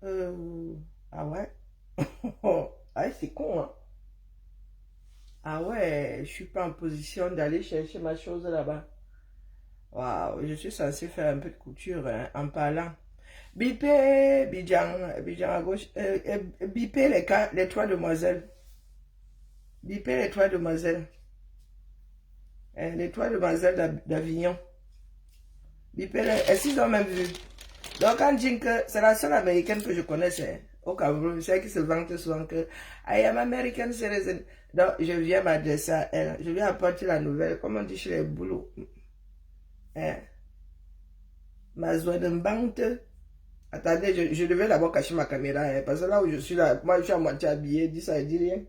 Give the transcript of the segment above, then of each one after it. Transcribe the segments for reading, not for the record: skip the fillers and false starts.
Ah ouais? Ah, c'est con, hein? Ah ouais, je suis pas en position d'aller chercher ma chose là-bas. Waouh, je suis censé faire un peu de couture hein, en parlant. Bipé, Bidjan, Bidjan à gauche. Bipé les trois demoiselles. Bipé les trois demoiselles. Les trois demoiselles d'Avignon. Bipé est-ce qu'ils ont même vu? Donc, quand dit que c'est la seule américaine que je connaissais au Cameroun, celle qui se vante souvent que I am American citizen. Donc, je viens m'adresser à elle. Je lui apporte la nouvelle, comme on dit chez les boulots. Hein? Ma joie de bante. Attendez, je devais d'abord cacher ma caméra, hein, parce que là où je suis là, moi je suis à moitié habillé, dit ça, dit rien.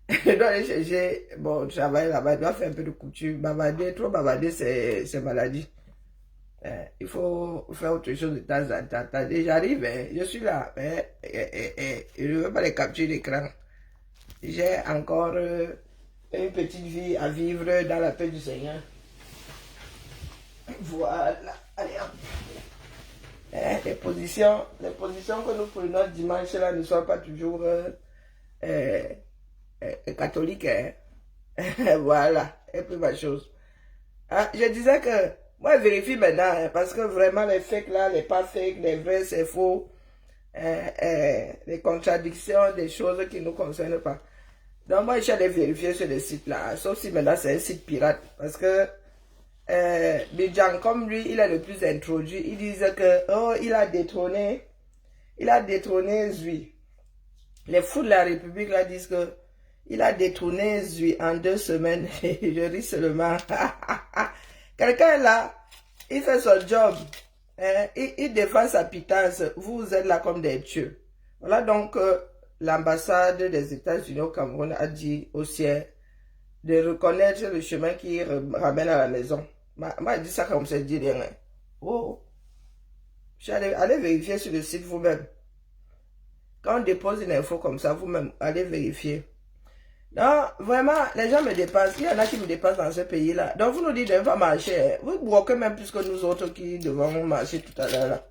Je dois aller chercher, bon, travailler là-bas, je dois faire un peu de couture. Bavarder, trop bavarder, c'est maladie. Il faut faire autre chose de temps en temps. Attendez, j'arrive, hein, je suis là, hein, je ne veux pas les capturer d'écran. J'ai encore une petite vie à vivre dans la paix du Seigneur. Voilà, allez hop. Les positions que nous prenons dimanche là ne sont pas toujours euh, catholiques. Hein. Voilà, et puis ma chose. Ah, je disais que moi je vérifie maintenant, hein, parce que vraiment les fakes là, les pas fakes, les vrais, c'est faux, les contradictions, des choses qui ne nous concernent pas. Donc moi je suis allé vérifier sur le site là, sauf si maintenant c'est un site pirate, parce que Bidjan, comme lui, il est le plus introduit, il disait que, oh, il a détrôné Zui. Les fous de la République là disent que il a détrôné Zui en 2 semaines. Je ris seulement. Quelqu'un là, il fait son job. Hein, il défend sa pitance. Vous êtes là comme des dieux. Voilà donc l'ambassade des États-Unis au Cameroun a dit au ciel de reconnaître le chemin qui ramène à la maison. Moi, je dis ça comme ça, je dis rien. Oh, allez vérifier sur le site vous-même. Quand on dépose une info comme ça, vous-même, allez vérifier. Non, vraiment, les gens me dépassent. Il y en a qui me dépassent dans ce pays-là. Donc, vous nous dites de ne pas marcher. Vous bloquez même plus que nous autres qui devons marcher tout à l'heure.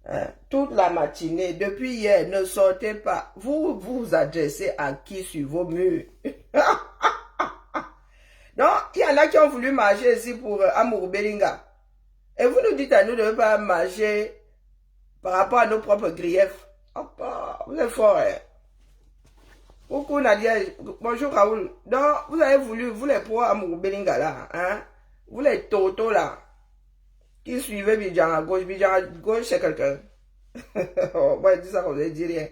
Hein? Toute la matinée, depuis hier, ne sortez pas. Vous adressez à qui sur vos murs? Donc, il y en a qui ont voulu marcher ici pour Amour Belinga. Et vous nous dites à nous de ne pas marcher par rapport à nos propres griefs. Hop, vous êtes fort, hein? Coucou Nadia, bonjour Raoul. Donc, vous avez voulu, vous les pro Amour Belinga là, hein? Vous les totos là, qui suivez Bidjan à gauche c'est quelqu'un. Moi, je dis ça comme je dis rien.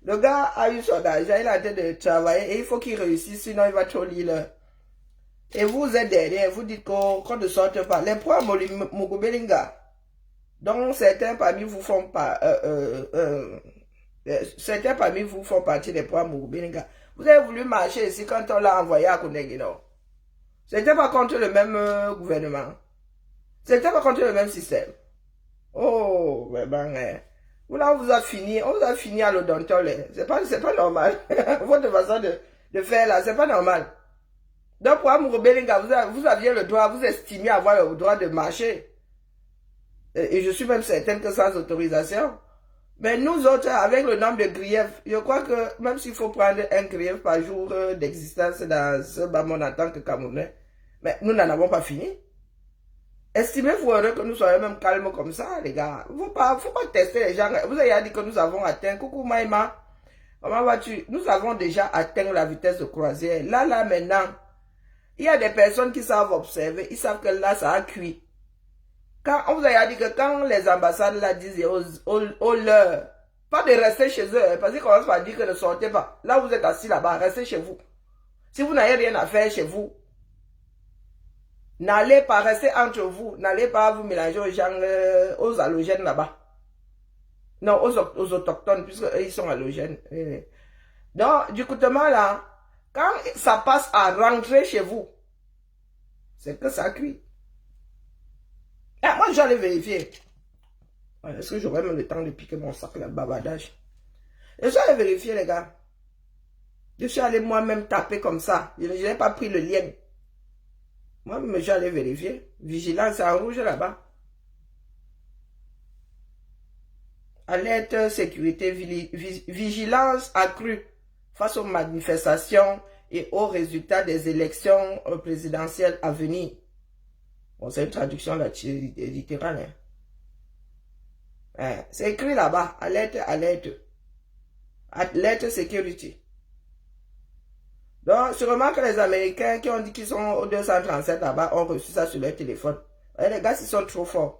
Le gars a eu son argent, il a en train de travailler et il faut qu'il réussisse, sinon il va trop lire. Et vous êtes derrière, vous dites qu'on ne sorte pas. Les poids Mugubelinga, dont certains parmi vous font pas, certains parmi vous font partie des poids Mugubelinga. Vous avez voulu marcher ici quand on l'a envoyé à Kundegino. C'était pas contre le même gouvernement. C'était pas contre le même système. Oh, vraiment, hein. Là, on vous a fini à l'odontole. C'est pas normal. Votre façon de faire là, c'est pas normal. Donc, pour Amour Belinga, vous aviez le droit, vous estimiez avoir le droit de marcher. Et je suis même certaine que sans autorisation. Mais nous autres, avec le nombre de griefs, je crois que même s'il faut prendre un grief par jour d'existence dans ce bas monde en tant que Camerounais, mais nous n'en avons pas fini. Estimez-vous heureux que nous soyons même calmes comme ça, les gars. Faut pas tester les gens. Vous avez dit que nous avons atteint. Coucou Maïma. Comment vas-tu? Nous avons déjà atteint la vitesse de croisière. Là, maintenant, il y a des personnes qui savent observer. Ils savent que là, ça a cuit. Quand on vous a dit que quand les ambassades là disent aux leurs, pas de rester chez eux, parce qu'ils commencent par dire que ne sortez pas. Là, vous êtes assis là-bas, restez chez vous. Si vous n'avez rien à faire chez vous, n'allez pas rester entre vous. N'allez pas vous mélanger aux gens, aux halogènes là-bas. Non, aux autochtones, puisque eux, ils sont halogènes. Donc, du coup, là, quand ça passe à rentrer chez vous, c'est que ça cuit. Ah, moi, j'allais vérifier. Est-ce que j'aurais même le temps de piquer mon sac, là, bavardage? Je suis allé vérifier, les gars. Je suis allé moi-même taper comme ça. Je n'ai pas pris le lien. Moi-même, je suis allé vérifier. Vigilance en rouge là-bas. Alerte sécurité, vigilance accrue face aux manifestations et aux résultats des élections présidentielles à venir. Bon, c'est une traduction littérale. Hein. C'est écrit là-bas, alerte, alerte. Alerte security. Donc, sûrement que les Américains qui ont dit qu'ils sont au 237 là-bas ont reçu ça sur leur téléphone. Et les gars, ils sont trop forts.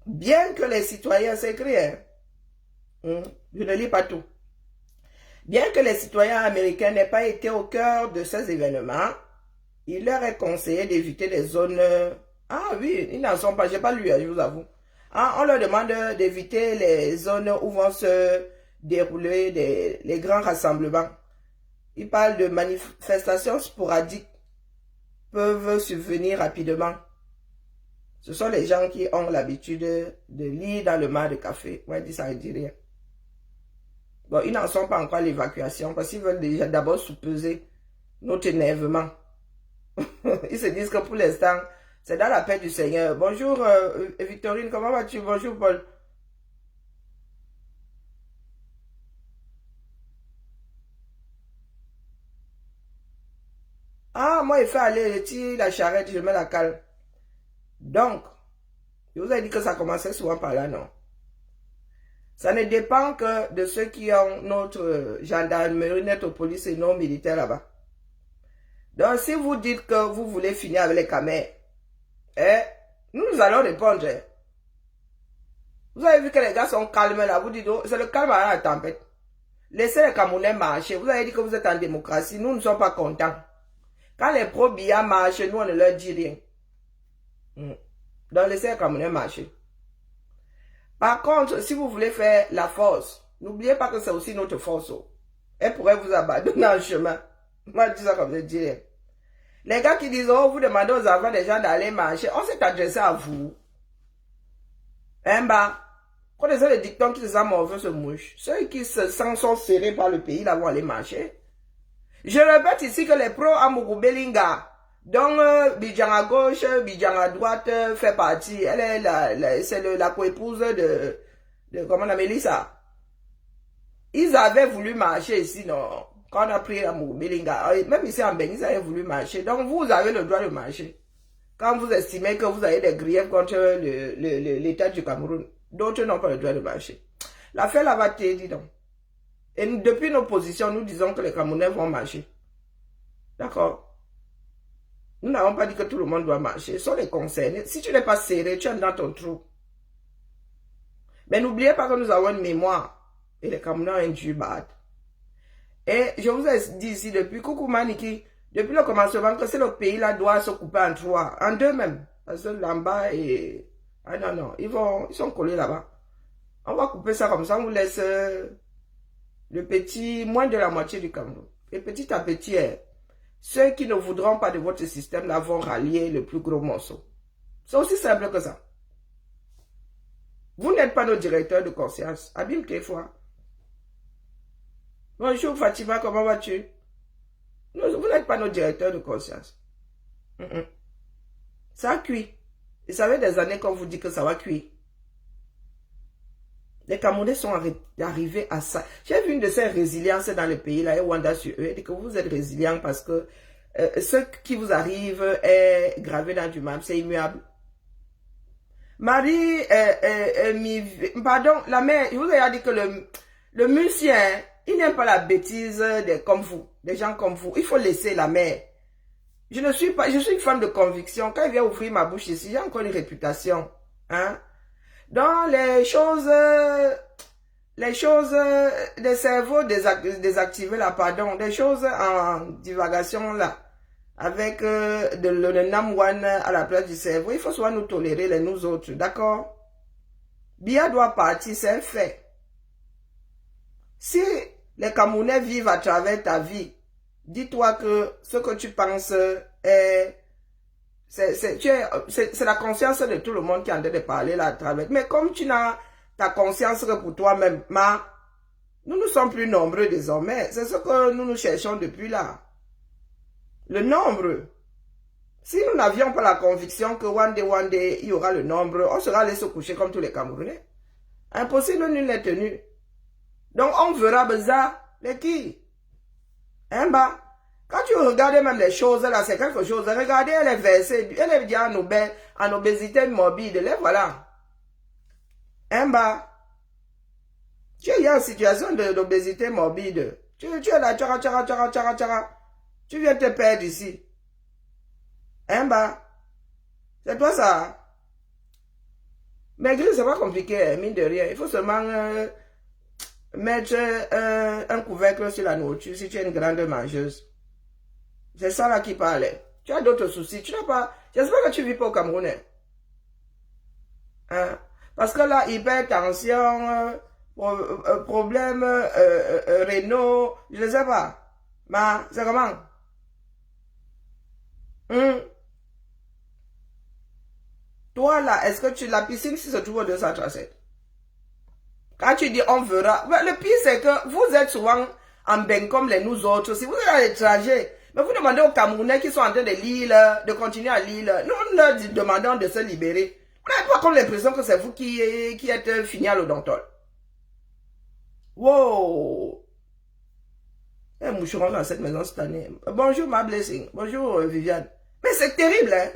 Bien que les citoyens, c'est écrit, hein? Je ne lis pas tout. Bien que les citoyens américains n'aient pas été au cœur de ces événements, il leur est conseillé d'éviter les zones... Ah oui, ils n'en sont pas, je n'ai pas lu, je vous avoue. Ah, on leur demande d'éviter les zones où vont se dérouler les grands rassemblements. Ils parlent de manifestations sporadiques peuvent survenir rapidement. Ce sont les gens qui ont l'habitude de lire dans le mar de café. Ouais, ça ne dit rien. Bon, ils n'en sont pas encore à l'évacuation parce qu'ils veulent déjà d'abord sous-peser notre énervement. Ils se disent que pour l'instant, c'est dans la paix du Seigneur. Bonjour Victorine, comment vas-tu? Bonjour Paul. Ah, moi, il fait aller, je tire la charrette, je mets la cale. Donc, je vous ai dit que ça commençait souvent par là, non? Ça ne dépend que de ceux qui ont notre gendarmerie, notre police et nos militaires là-bas. Donc, si vous dites que vous voulez finir avec les Camers, nous allons répondre. Vous avez vu que les gars sont calmes là, vous dites, oh, c'est le calme à la tempête. Laissez les Camerounais marcher. Vous avez dit que vous êtes en démocratie, nous ne sommes pas contents. Quand les pro-Biya marchent, nous on ne leur dit rien. Donc, laissez les Camerounais marcher. Par contre, si vous voulez faire la force, n'oubliez pas que c'est aussi notre force. Elle pourrait vous abandonner en chemin. Moi, je dis ça comme je dis. Les gars qui disent, oh, vous demandez aux enfants des gens d'aller marcher, on s'est adressé à vous. Hein, bah, connaissez le dicton qui se sent mauvais se mouche. Ceux qui se sont serrés par le pays, là, vont aller marcher. Je répète ici que les pros à Mougoubelinga, donc Bidjan à gauche, Bidjan à droite fait partie. Elle est c'est la coépouse de comment on appelle ça? Ils avaient voulu marcher ici, non? Quand on a pris à Mougoubelinga, même ici en Bénin, ils avaient voulu marcher. Donc vous avez le droit de marcher. Quand vous estimez que vous avez des griefs contre l'État du Cameroun, d'autres n'ont pas le droit de marcher. L'affaire là va te dire donc. Et depuis nos positions, nous disons que les Camerounais vont marcher. D'accord? Nous n'avons pas dit que tout le monde doit marcher. Ce sont les concernés. Si tu n'es pas serré, tu es dans ton trou. Mais n'oubliez pas que nous avons une mémoire. Et les Camerounais ont un Dieu bad. Et je vous ai dit ici depuis Coucou Maniki, depuis le commencement, que c'est le pays là doit se couper en trois. En deux même. Parce que là-bas et... Ah non, ils sont collés là-bas. On va couper ça comme ça, on vous laisse le petit, moins de la moitié du Cameroun. Et petit à petit, ceux qui ne voudront pas de votre système là vont rallier le plus gros morceau. C'est aussi simple que ça. Vous n'êtes pas nos directeurs de conscience. Abîme tes fois. Bonjour Fatima, comment vas-tu? Vous n'êtes pas nos directeurs de conscience. Ça a cuit. Et ça fait des années qu'on vous dit que ça va cuire. Les Camerounais sont arrivés à ça. J'ai vu une de ces résiliences dans le pays, là, et Wanda sur eux, et dit que vous êtes résilients parce que ce qui vous arrive est gravé dans du marbre, c'est immuable. Marie, pardon, la mère, je vous ai dit que le musicien, il n'aime pas la bêtise comme vous, des gens comme vous. Il faut laisser la mère. Je suis une femme de conviction. Quand il vient ouvrir ma bouche ici, j'ai encore une réputation. Hein? Dans les choses, des cerveaux désactivés là, pardon, des choses en divagation là, avec le Nam1 à la place du cerveau, il faut soit nous tolérer les nous autres, d'accord? Biya doit partir, c'est un fait. Si les Camerounais vivent à travers ta vie, dis-toi que ce que tu penses est... C'est la conscience de tout le monde qui est en train de parler là à travers. Mais comme tu n'as ta conscience que pour toi-même, nous ne sommes plus nombreux désormais. C'est ce que nous cherchons depuis là. Le nombre. Si nous n'avions pas la conviction que one day, il y aura le nombre, on sera allé se coucher comme tous les Camerounais. Impossible, nul n'est tenu. Donc, on verra bizarre les qui. Hein, bah, quand tu regardes même les choses, là, c'est quelque chose. Regardez, elle est versée, elle est bien en obésité morbide. Les voilà. Hein, bah, tu es en situation d'obésité morbide. Tu es là, tchara. Tu viens te perdre ici. Hein, bah, c'est toi ça. Maigrir, c'est pas compliqué, mine de rien. Il faut seulement mettre un couvercle sur la nourriture si tu es une grande mangeuse. C'est ça là qui parlait. Tu as d'autres soucis. Tu n'as pas. J'espère que tu vis pas au Cameroun. Hein? Parce que là, hypertension, problème rénaux, je ne sais pas. Mais c'est comment? Toi là, est-ce que la piscine si se trouve au 237? Quand tu dis on verra, le pire c'est que vous êtes souvent en bain comme nous autres. Si vous êtes à l'étranger, mais vous demandez aux Camerounais qui sont en train de lire, de continuer à lire, nous leur demandons de se libérer. Vous n'avez pas comme l'impression que c'est vous qui êtes fini à l'odontol. Wow! Un moucheron dans cette maison cette année. Bonjour ma blessing. Bonjour Viviane. Mais c'est terrible, hein?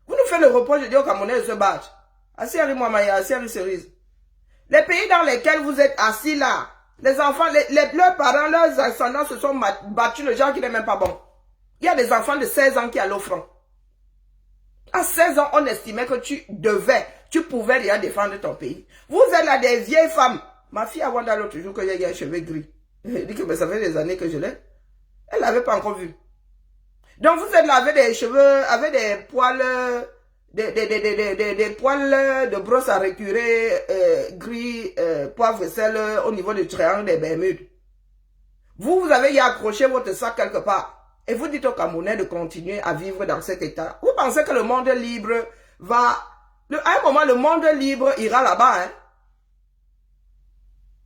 Vous nous faites le reproche de dire aux Camerounais de se battre. Assis à Mouamaya, assis à Cerise. Les pays dans lesquels vous êtes assis là, les enfants, leurs parents, leurs ascendants se sont battus, le genre qui n'est même pas bon. Il y a des enfants de 16 ans qui allaient au front. À 16 ans, on estimait que tu pouvais déjà défendre ton pays. Vous êtes là des vieilles femmes. Ma fille a Wanda l'autre jour que j'ai un cheveu gris. Elle dit que mais ça fait des années que je l'ai. Elle l'avait pas encore vu. Donc vous êtes là avec des cheveux, avec des poils, des poils de brosse à récurer, gris, poivre et sel au niveau du triangle des Bermudes. Vous avez y accroché votre sac quelque part. Et vous dites aux Camerounais de continuer à vivre dans cet état. Vous pensez que le monde libre va... à un moment, le monde libre ira là-bas. Hein?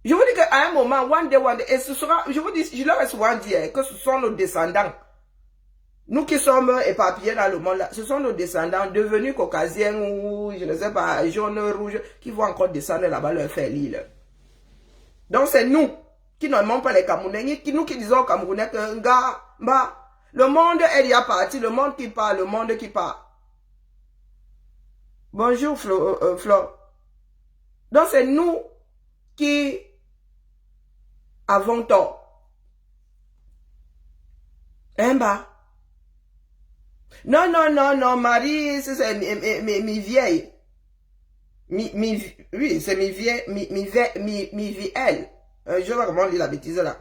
Je vous dis qu'à un moment, one day, et ce sera... Je vous dis, je leur ai souvent dit que ce sont nos descendants. Nous qui sommes éparpillés dans le monde, là, ce sont nos descendants devenus caucasiens ou, je ne sais pas, jaunes, rouges, qui vont encore descendre là-bas leur faire l'île. Donc c'est nous qui n'aimons pas les Camerounais, nous qui disons aux Camerounais que, le monde est déjà parti, le monde qui part, le monde qui part. Bonjour Flo. Donc c'est nous qui avons tort. Non, Marie, c'est mi vieille. Oui, c'est mi vieille, mi vieille. Je vais vraiment lire la bêtise là.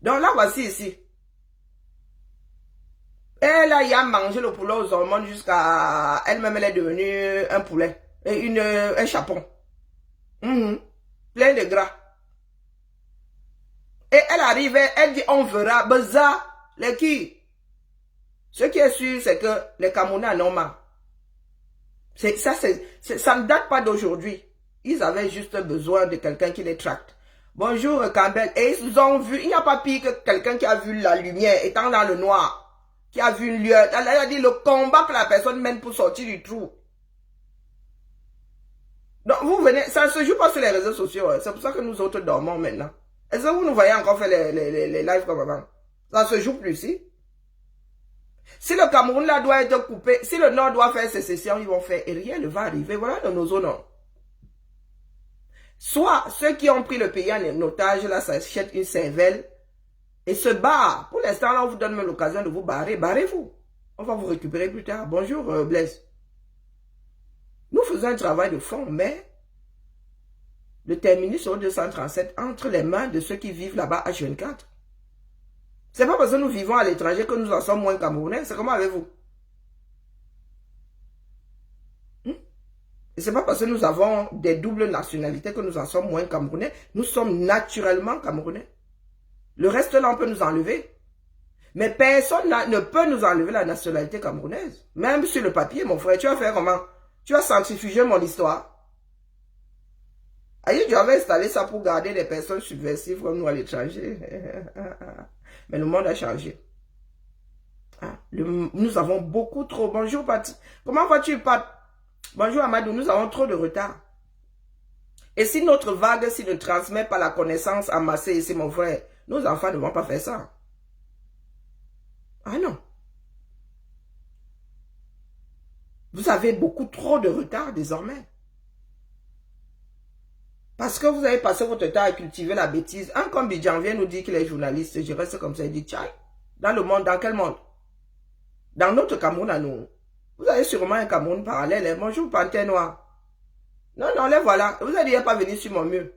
Donc là, voici ici. Elle a mangé le poulet aux hormones jusqu'à... Elle-même, elle est devenue un poulet. Un chapon. Plein de gras. Et elle arrivait, elle dit, on verra. Bazar, les qui? Ce qui est sûr, c'est que les Camerounais en ont marre. Ça ne date pas d'aujourd'hui. Ils avaient juste besoin de quelqu'un qui les tracte. Bonjour Campbell. Et ils ont vu, il n'y a pas pire que quelqu'un qui a vu la lumière étant dans le noir. Qui a vu une lueur. Elle a dit le combat que la personne mène pour sortir du trou. Donc vous venez, ça ne se joue pas sur les réseaux sociaux. C'est pour ça que nous autres dormons maintenant. Est-ce que vous nous voyez encore faire les lives comme avant? Ça ne se joue plus ici. Si le Cameroun là doit être coupé, si le Nord doit faire sécession, ils vont faire et rien ne va arriver. Voilà de nos zones. Soit ceux qui ont pris le pays en otage, là, s'achètent une cervelle et se barrent. Pour l'instant, là, on vous donne même l'occasion de vous barrer. Barrez-vous. On va vous récupérer plus tard. Bonjour, Blaise. Nous faisons un travail de fond, mais le terminus au 237 entre les mains de ceux qui vivent là-bas à H24. C'est pas parce que nous vivons à l'étranger que nous en sommes moins Camerounais. C'est comment avec vous? Et c'est pas parce que nous avons des doubles nationalités que nous en sommes moins Camerounais. Nous sommes naturellement Camerounais. Le reste là, on peut nous enlever. Mais personne ne peut nous enlever la nationalité camerounaise. Même sur le papier, mon frère, tu vas faire comment? Tu vas centrifuger mon histoire. Aïe, tu avais installé ça pour garder des personnes subversives comme nous à l'étranger. Mais le monde a changé. Nous avons beaucoup trop. Bonjour, Pat. Comment vas-tu, Pat? Bonjour, Amadou. Nous avons trop de retard. Et si notre vague, s'il ne transmet pas la connaissance amassée ici, mon frère, nos enfants ne vont pas faire ça. Ah non. Vous avez beaucoup trop de retard désormais. Parce que vous avez passé votre temps à cultiver la bêtise. Un comme Bidjan vient nous dire qu'il est journaliste. Je reste comme ça. Il dit, tiens, dans le monde, dans quel monde? Dans notre Cameroun à nous. Vous avez sûrement un Cameroun parallèle. Bonjour, Panthère Noire. Non, non, les voilà. Vous n'allez pas venir sur mon mur.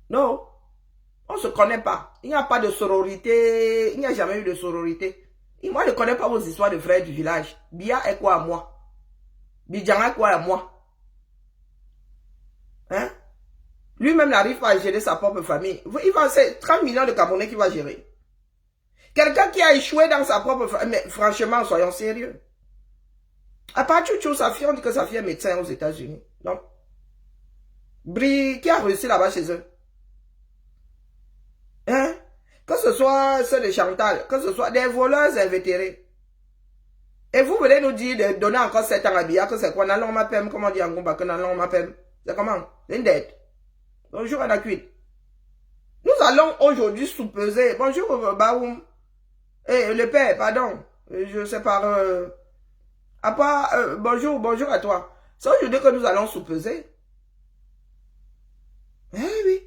Non. On ne se connaît pas. Il n'y a pas de sororité. Il n'y a jamais eu de sororité. Et moi, je ne connais pas vos histoires de frères du village. Bia est quoi à moi? Bidjan est quoi à moi? Hein? Lui-même n'arrive pas à gérer sa propre famille. C'est 30 millions de Camerounais qu'il va gérer. Quelqu'un qui a échoué dans sa propre famille. Mais franchement, soyons sérieux. À part Chouchou, sa fille, on dit que sa fille est médecin aux États-Unis. Non. Brie, qui a réussi là-bas chez eux? Hein? Que ce soit ceux de Chantal, que ce soit des voleurs invétérés. Et vous venez nous dire de donner encore 7 ans à Bia, que c'est quoi? N'allons ma pème, comment on dit en Gomba, que n'allons ma pème. C'est comment? C'est une dette. Bonjour Anakuit. Nous allons aujourd'hui sous-peser. Bonjour Baoum. Eh, le père, pardon. Je sais pas. À part, bonjour à toi. C'est aujourd'hui que nous allons sous-peser. Eh oui.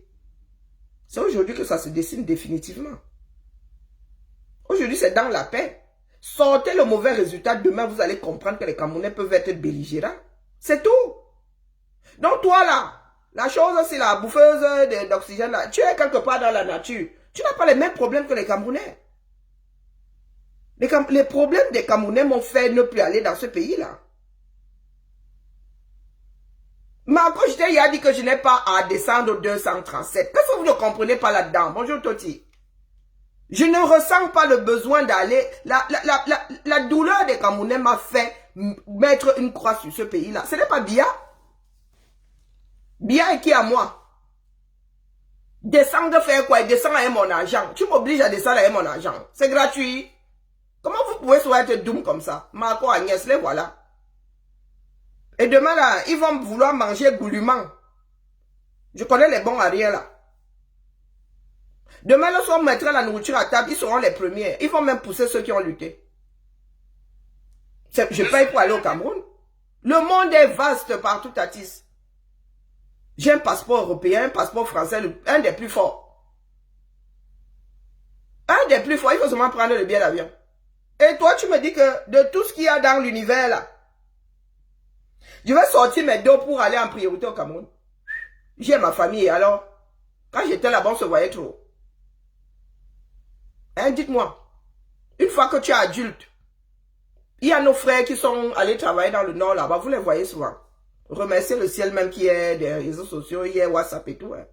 C'est aujourd'hui que ça se dessine définitivement. Aujourd'hui, c'est dans la paix. Sortez le mauvais résultat. Demain, vous allez comprendre que les Camerounais peuvent être belligérants. C'est tout. Donc toi là, la chose c'est la bouffeuse d'oxygène là. Tu es quelque part dans la nature. Tu n'as pas les mêmes problèmes que les Camerounais. Les problèmes des Camerounais m'ont fait ne plus aller dans ce pays-là. Marco, il a dit que je n'ai pas à descendre au 237. Qu'est-ce que vous ne comprenez pas là-dedans? Bonjour Toti. Je ne ressens pas le besoin d'aller. La douleur des Camerounais m'a fait mettre une croix sur ce pays-là. Ce n'est pas Bia. Bia est qui à moi? Descendre faire quoi? Descendre avec mon argent. Tu m'obliges à descendre avec mon argent. C'est gratuit. Comment vous pouvez soit être doux comme ça? Marco, Agnès, les voilà. Et demain là, ils vont vouloir manger goulûment. Je connais les bons arrières là. Demain, lorsqu'on mettra la nourriture à table, ils seront les premiers. Ils vont même pousser ceux qui ont lutté. Je paye pour aller au Cameroun. Le monde est vaste partout, Tatis. J'ai un passeport européen, un passeport français, un des plus forts. Un des plus forts, il faut seulement prendre le billet d'avion. Et toi, tu me dis que de tout ce qu'il y a dans l'univers là, je vais sortir mes dos pour aller en priorité au Cameroun. J'ai ma famille, alors, quand j'étais là-bas, on se voyait trop. Hein, dites-moi, une fois que tu es adulte, il y a nos frères qui sont allés travailler dans le nord là-bas, vous les voyez souvent. Remerciez le ciel même qui est des réseaux sociaux, il y a WhatsApp et tout. Hein.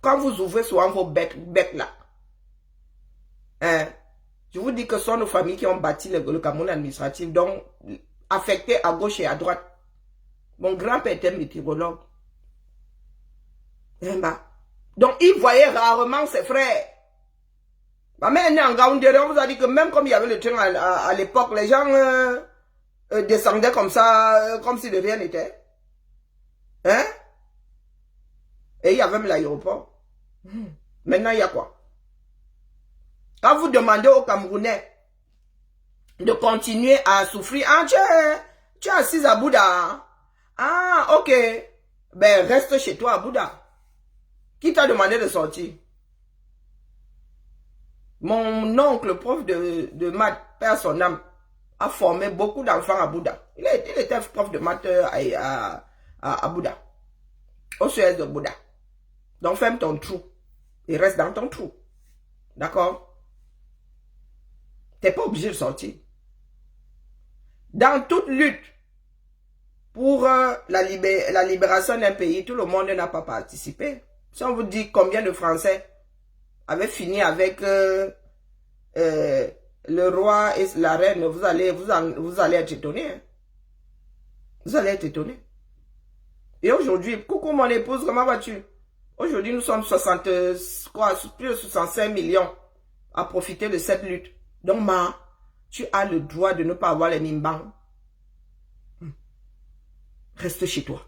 Quand vous ouvrez souvent vos becs là, hein, je vous dis que ce sont nos familles qui ont bâti le Cameroun administratif, donc affectés à gauche et à droite. Mon grand-père était météorologue. Donc, il voyait rarement ses frères. Ma mère est née en Gaoundéré, on vous a dit que même comme il y avait le train à l'époque, les gens descendaient comme ça, comme si de rien n'était. Hein? Et il y avait même l'aéroport. Maintenant, il y a quoi? Quand vous demandez aux Camerounais de continuer à souffrir, ah, tu es assis à Bouddha. Ah, ok. Ben, reste chez toi à Bouddha. Qui t'a demandé de sortir? Mon oncle, prof de maths, père son âme, a formé beaucoup d'enfants à Bouddha. Il était prof de maths à Bouddha. Au CES de Bouddha. Donc, ferme ton trou. Et reste dans ton trou. D'accord? Tu n'es pas obligé de sortir. Dans toute lutte pour la libération d'un pays, tout le monde n'a pas participé. Si on vous dit combien de Français avaient fini avec le roi et la reine, vous allez être étonné. Hein? Vous allez être étonné. Et aujourd'hui, coucou mon épouse, comment vas-tu? Aujourd'hui, nous sommes plus de 65 millions à profiter de cette lutte. Donc, tu as le droit de ne pas avoir les mimbang. Reste chez toi.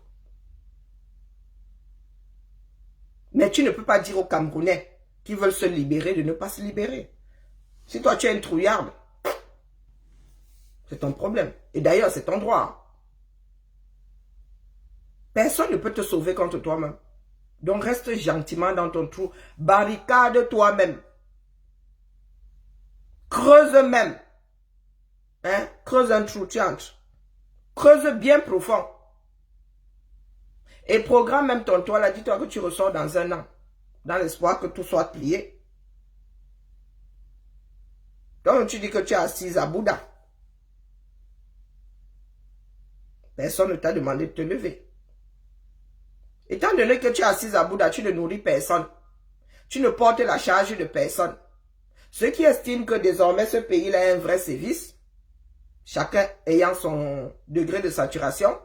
Mais tu ne peux pas dire aux Camerounais qui veulent se libérer de ne pas se libérer. Si toi tu es une trouillarde, c'est ton problème. Et d'ailleurs, c'est ton droit. Personne ne peut te sauver contre toi-même. Donc reste gentiment dans ton trou. Barricade toi-même. Creuse même. Hein? Creuse un trou, tu entres. Creuse bien profond. Et programme même ton toit là. Dis-toi que tu ressors dans un an. Dans l'espoir que tout soit plié. Donc tu dis que tu es assise à Bouddha. Personne ne t'a demandé de te lever. Étant donné que tu es assise à Bouddha, tu ne nourris personne. Tu ne portes la charge de personne. Ceux qui estiment que désormais ce pays-là a un vrai service, chacun ayant son degré de saturation,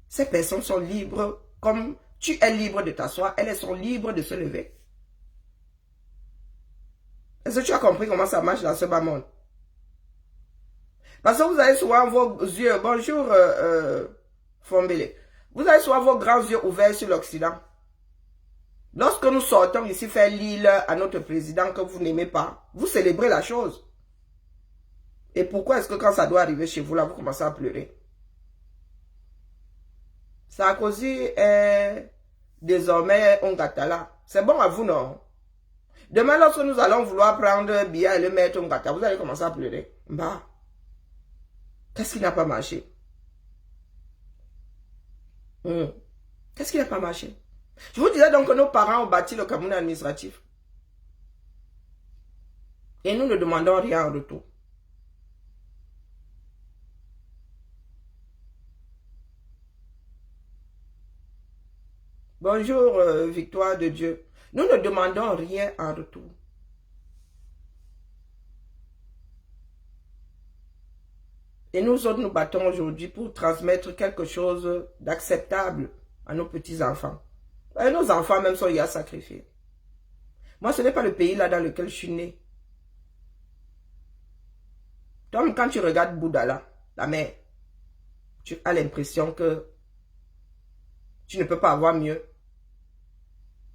ces personnes sont libres, comme tu es libre de t'asseoir, elles sont libres de se lever. Est-ce que tu as compris comment ça marche dans ce bas monde? Parce que vous avez souvent vos yeux, bonjour Fombele, vous avez souvent vos grands yeux ouverts sur l'Occident. Lorsque nous sortons ici faire l'île à notre président que vous n'aimez pas, vous célébrez la chose. Et pourquoi est-ce que quand ça doit arriver chez vous, là, vous commencez à pleurer? Sarkozy est désormais un Gatala. C'est bon à vous, non? Demain, lorsque nous allons vouloir prendre Biya et le mettre en Gata, vous allez commencer à pleurer. Bah, qu'est-ce qui n'a pas marché? Qu'est-ce qui n'a pas marché? Je vous disais donc que nos parents ont bâti le Cameroun administratif. Et nous ne demandons rien en retour. Bonjour, Victoire de Dieu. Nous ne demandons rien en retour. Et nous autres, nous battons aujourd'hui pour transmettre quelque chose d'acceptable à nos petits-enfants. Et nos enfants même sont à sacrifier. Moi, ce n'est pas le pays là dans lequel je suis né. Donc, quand tu regardes Bouddha là, la mère, tu as l'impression que tu ne peux pas avoir mieux.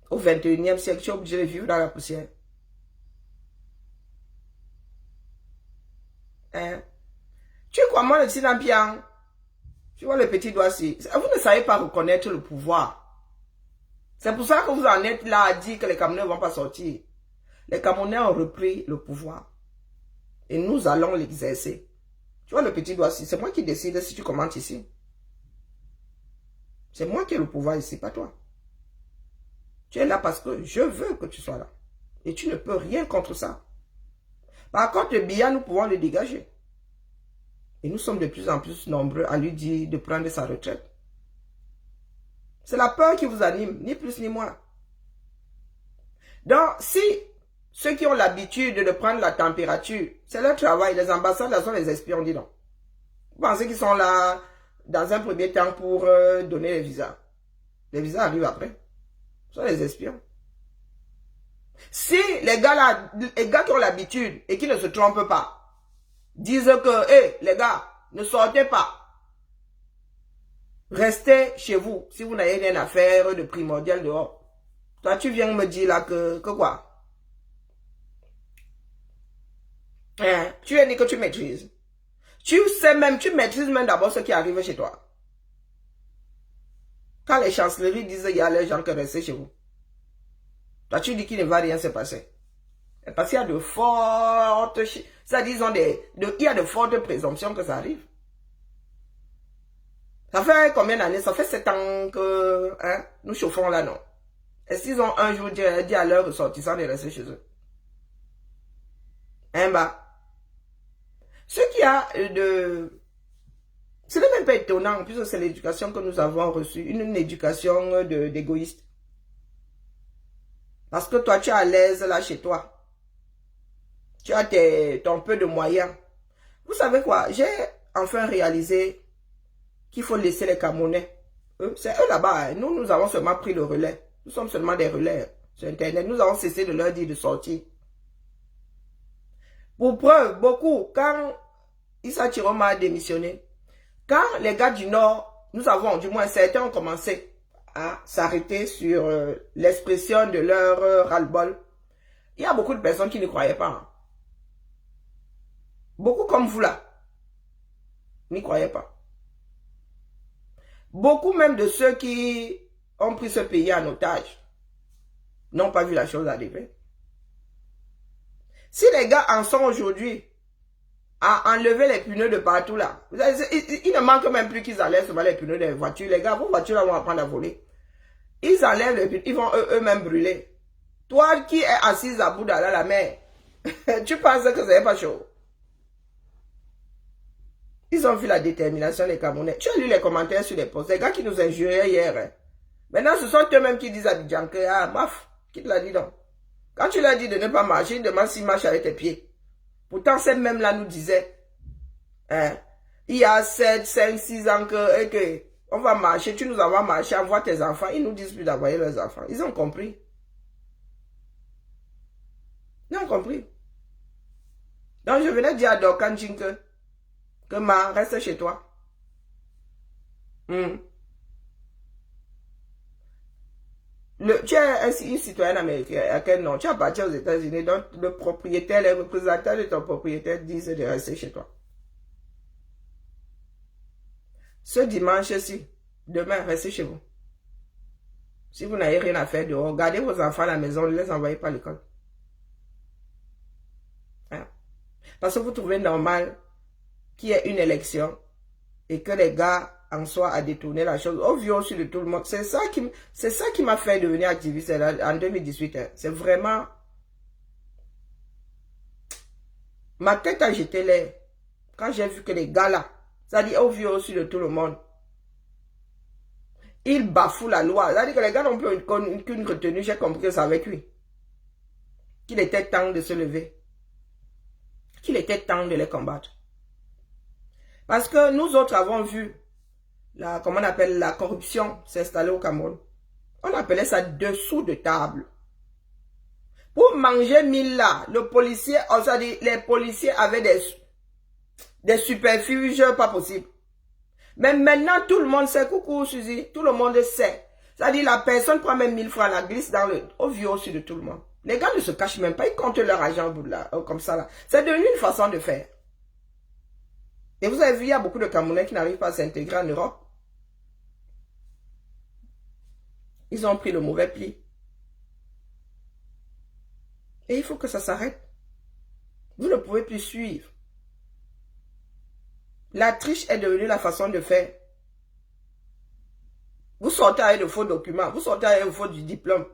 Au 21e siècle, tu es obligé de vivre dans la poussière. Hein? Tu es quoi, moi, le Sinampian? Tu vois le petit doigt-ci. Vous ne savez pas reconnaître le pouvoir. C'est pour ça que vous en êtes là à dire que les Camerounais ne vont pas sortir. Les Camerounais ont repris le pouvoir. Et nous allons l'exercer. Tu vois le petit doigt-ci, c'est moi qui décide si tu commentes ici. C'est moi qui ai le pouvoir ici, pas toi. Tu es là parce que je veux que tu sois là. Et tu ne peux rien contre ça. Par contre, le Biya, nous pouvons le dégager. Et nous sommes de plus en plus nombreux à lui dire de prendre sa retraite. C'est la peur qui vous anime, ni plus ni moins. Donc, si ceux qui ont l'habitude de prendre la température, c'est leur travail, les ambassades, là sont les espions, dis donc. Vous pensez qu'ils sont là dans un premier temps pour donner les visas. Les visas arrivent après. Ce sont les espions. Si les gars là, les gars qui ont l'habitude et qui ne se trompent pas, disent que, hé, les gars, ne sortez pas. Restez chez vous si vous n'avez rien à faire de primordial dehors. Toi, tu viens me dire là que quoi? Hein? Tu es dit que tu maîtrises. Tu sais même, tu maîtrises même d'abord ce qui arrive chez toi. Quand les chancelleries disent qu'il y a les gens qui restent chez vous. Toi, tu dis qu'il ne va rien se passer. Parce qu'il y a de fortes... Ça dit, il y a de fortes présomptions que ça arrive. Ça fait combien d'années? Ça fait 7 ans que nous chauffons là, non? Est-ce qu'ils ont un jour dit à leurs ressortissants de rester chez eux? Hein, bah. Ce qui a de... Ce n'est même pas étonnant, puisque c'est l'éducation que nous avons reçue. Une éducation d'égoïste. Parce que toi, tu es à l'aise là chez toi. Tu as ton peu de moyens. Vous savez quoi? J'ai enfin réalisé qu'il faut laisser les Camerounais. C'est eux là-bas. Nous avons seulement pris le relais. Nous sommes seulement des relais sur Internet. Nous avons cessé de leur dire de sortir. Pour preuve, beaucoup, quand Issa Chiroma a démissionné, quand les gars du Nord, nous avons, du moins certains ont commencé à s'arrêter sur l'expression de leur ras-le-bol, il y a beaucoup de personnes qui ne croyaient pas. Hein. Beaucoup comme vous là, n'y croyaient pas. Beaucoup même de ceux qui ont pris ce pays en otage n'ont pas vu la chose arriver. Si les gars en sont aujourd'hui à enlever les pneus de partout là, il ne manque même plus qu'ils enlèvent seulement les pneus des voitures. Les gars, vos voitures là vont apprendre à voler. Ils enlèvent les pneus, ils vont eux-mêmes brûler. Toi qui es assise à bout dans la mer, tu penses que c'est pas chaud. Ils ont vu la détermination des Camerounais. Tu as lu les commentaires sur les posts. Les gars qui nous injuriaient hier. Hein. Maintenant, ce sont eux-mêmes qui disent à Abidjan que, ah, maf, qui te l'a dit donc? Quand tu leur dis de ne pas marcher, ils demandent s'ils marchent avec tes pieds. Pourtant, ces mêmes-là nous disaient, hein, il y a 7, 5, 6 ans que on va marcher, tu nous envoies marcher, envoie tes enfants. Ils nous disent plus d'envoyer leurs enfants. Ils ont compris. Ils ont compris. Donc, je venais dire à Dorkan Jinke, que ma, reste chez toi. Tu es une citoyenne américaine, à quel nom? Tu as parti aux États-Unis, donc le propriétaire, les représentants de ton propriétaire disent de rester chez toi. Ce dimanche-ci, demain, restez chez vous. Si vous n'avez rien à faire dehors, gardez vos enfants à la maison, ne les envoyez pas à l'école. Hein? Parce que vous trouvez normal qu'il y ait une élection et que les gars en soient à détourner la chose au vieux sur de tout le monde. C'est ça qui m'a fait devenir activiste en 2018. Hein. C'est vraiment... Ma tête a jeté l'air quand j'ai vu que les gars là, ça dit au vieux sur de tout le monde, ils bafouent la loi. Ça dit que les gars n'ont plus qu'une retenue. J'ai compris que c'est avec lui. Qu'il était temps de se lever. Qu'il était temps de les combattre. Parce que nous autres avons vu, comment on appelle, la corruption s'installer au Cameroun. On appelait ça dessous de table. Pour manger 1000 là, le policier, les policiers avaient des superfuges pas possibles. Mais maintenant, tout le monde sait, coucou Suzy, tout le monde sait. C'est-à-dire, la personne prend même 1000 francs, la glisse au vieux au-dessus de tout le monde. Les gars ne se cachent même pas, ils comptent leur argent au bout de là, comme ça là. C'est devenu une façon de faire. Et vous avez vu, il y a beaucoup de Camerounais qui n'arrivent pas à s'intégrer en Europe. Ils ont pris le mauvais pli. Et il faut que ça s'arrête. Vous ne pouvez plus suivre. La triche est devenue la façon de faire. Vous sortez avec de faux documents. Vous sortez avec de faux du diplôme.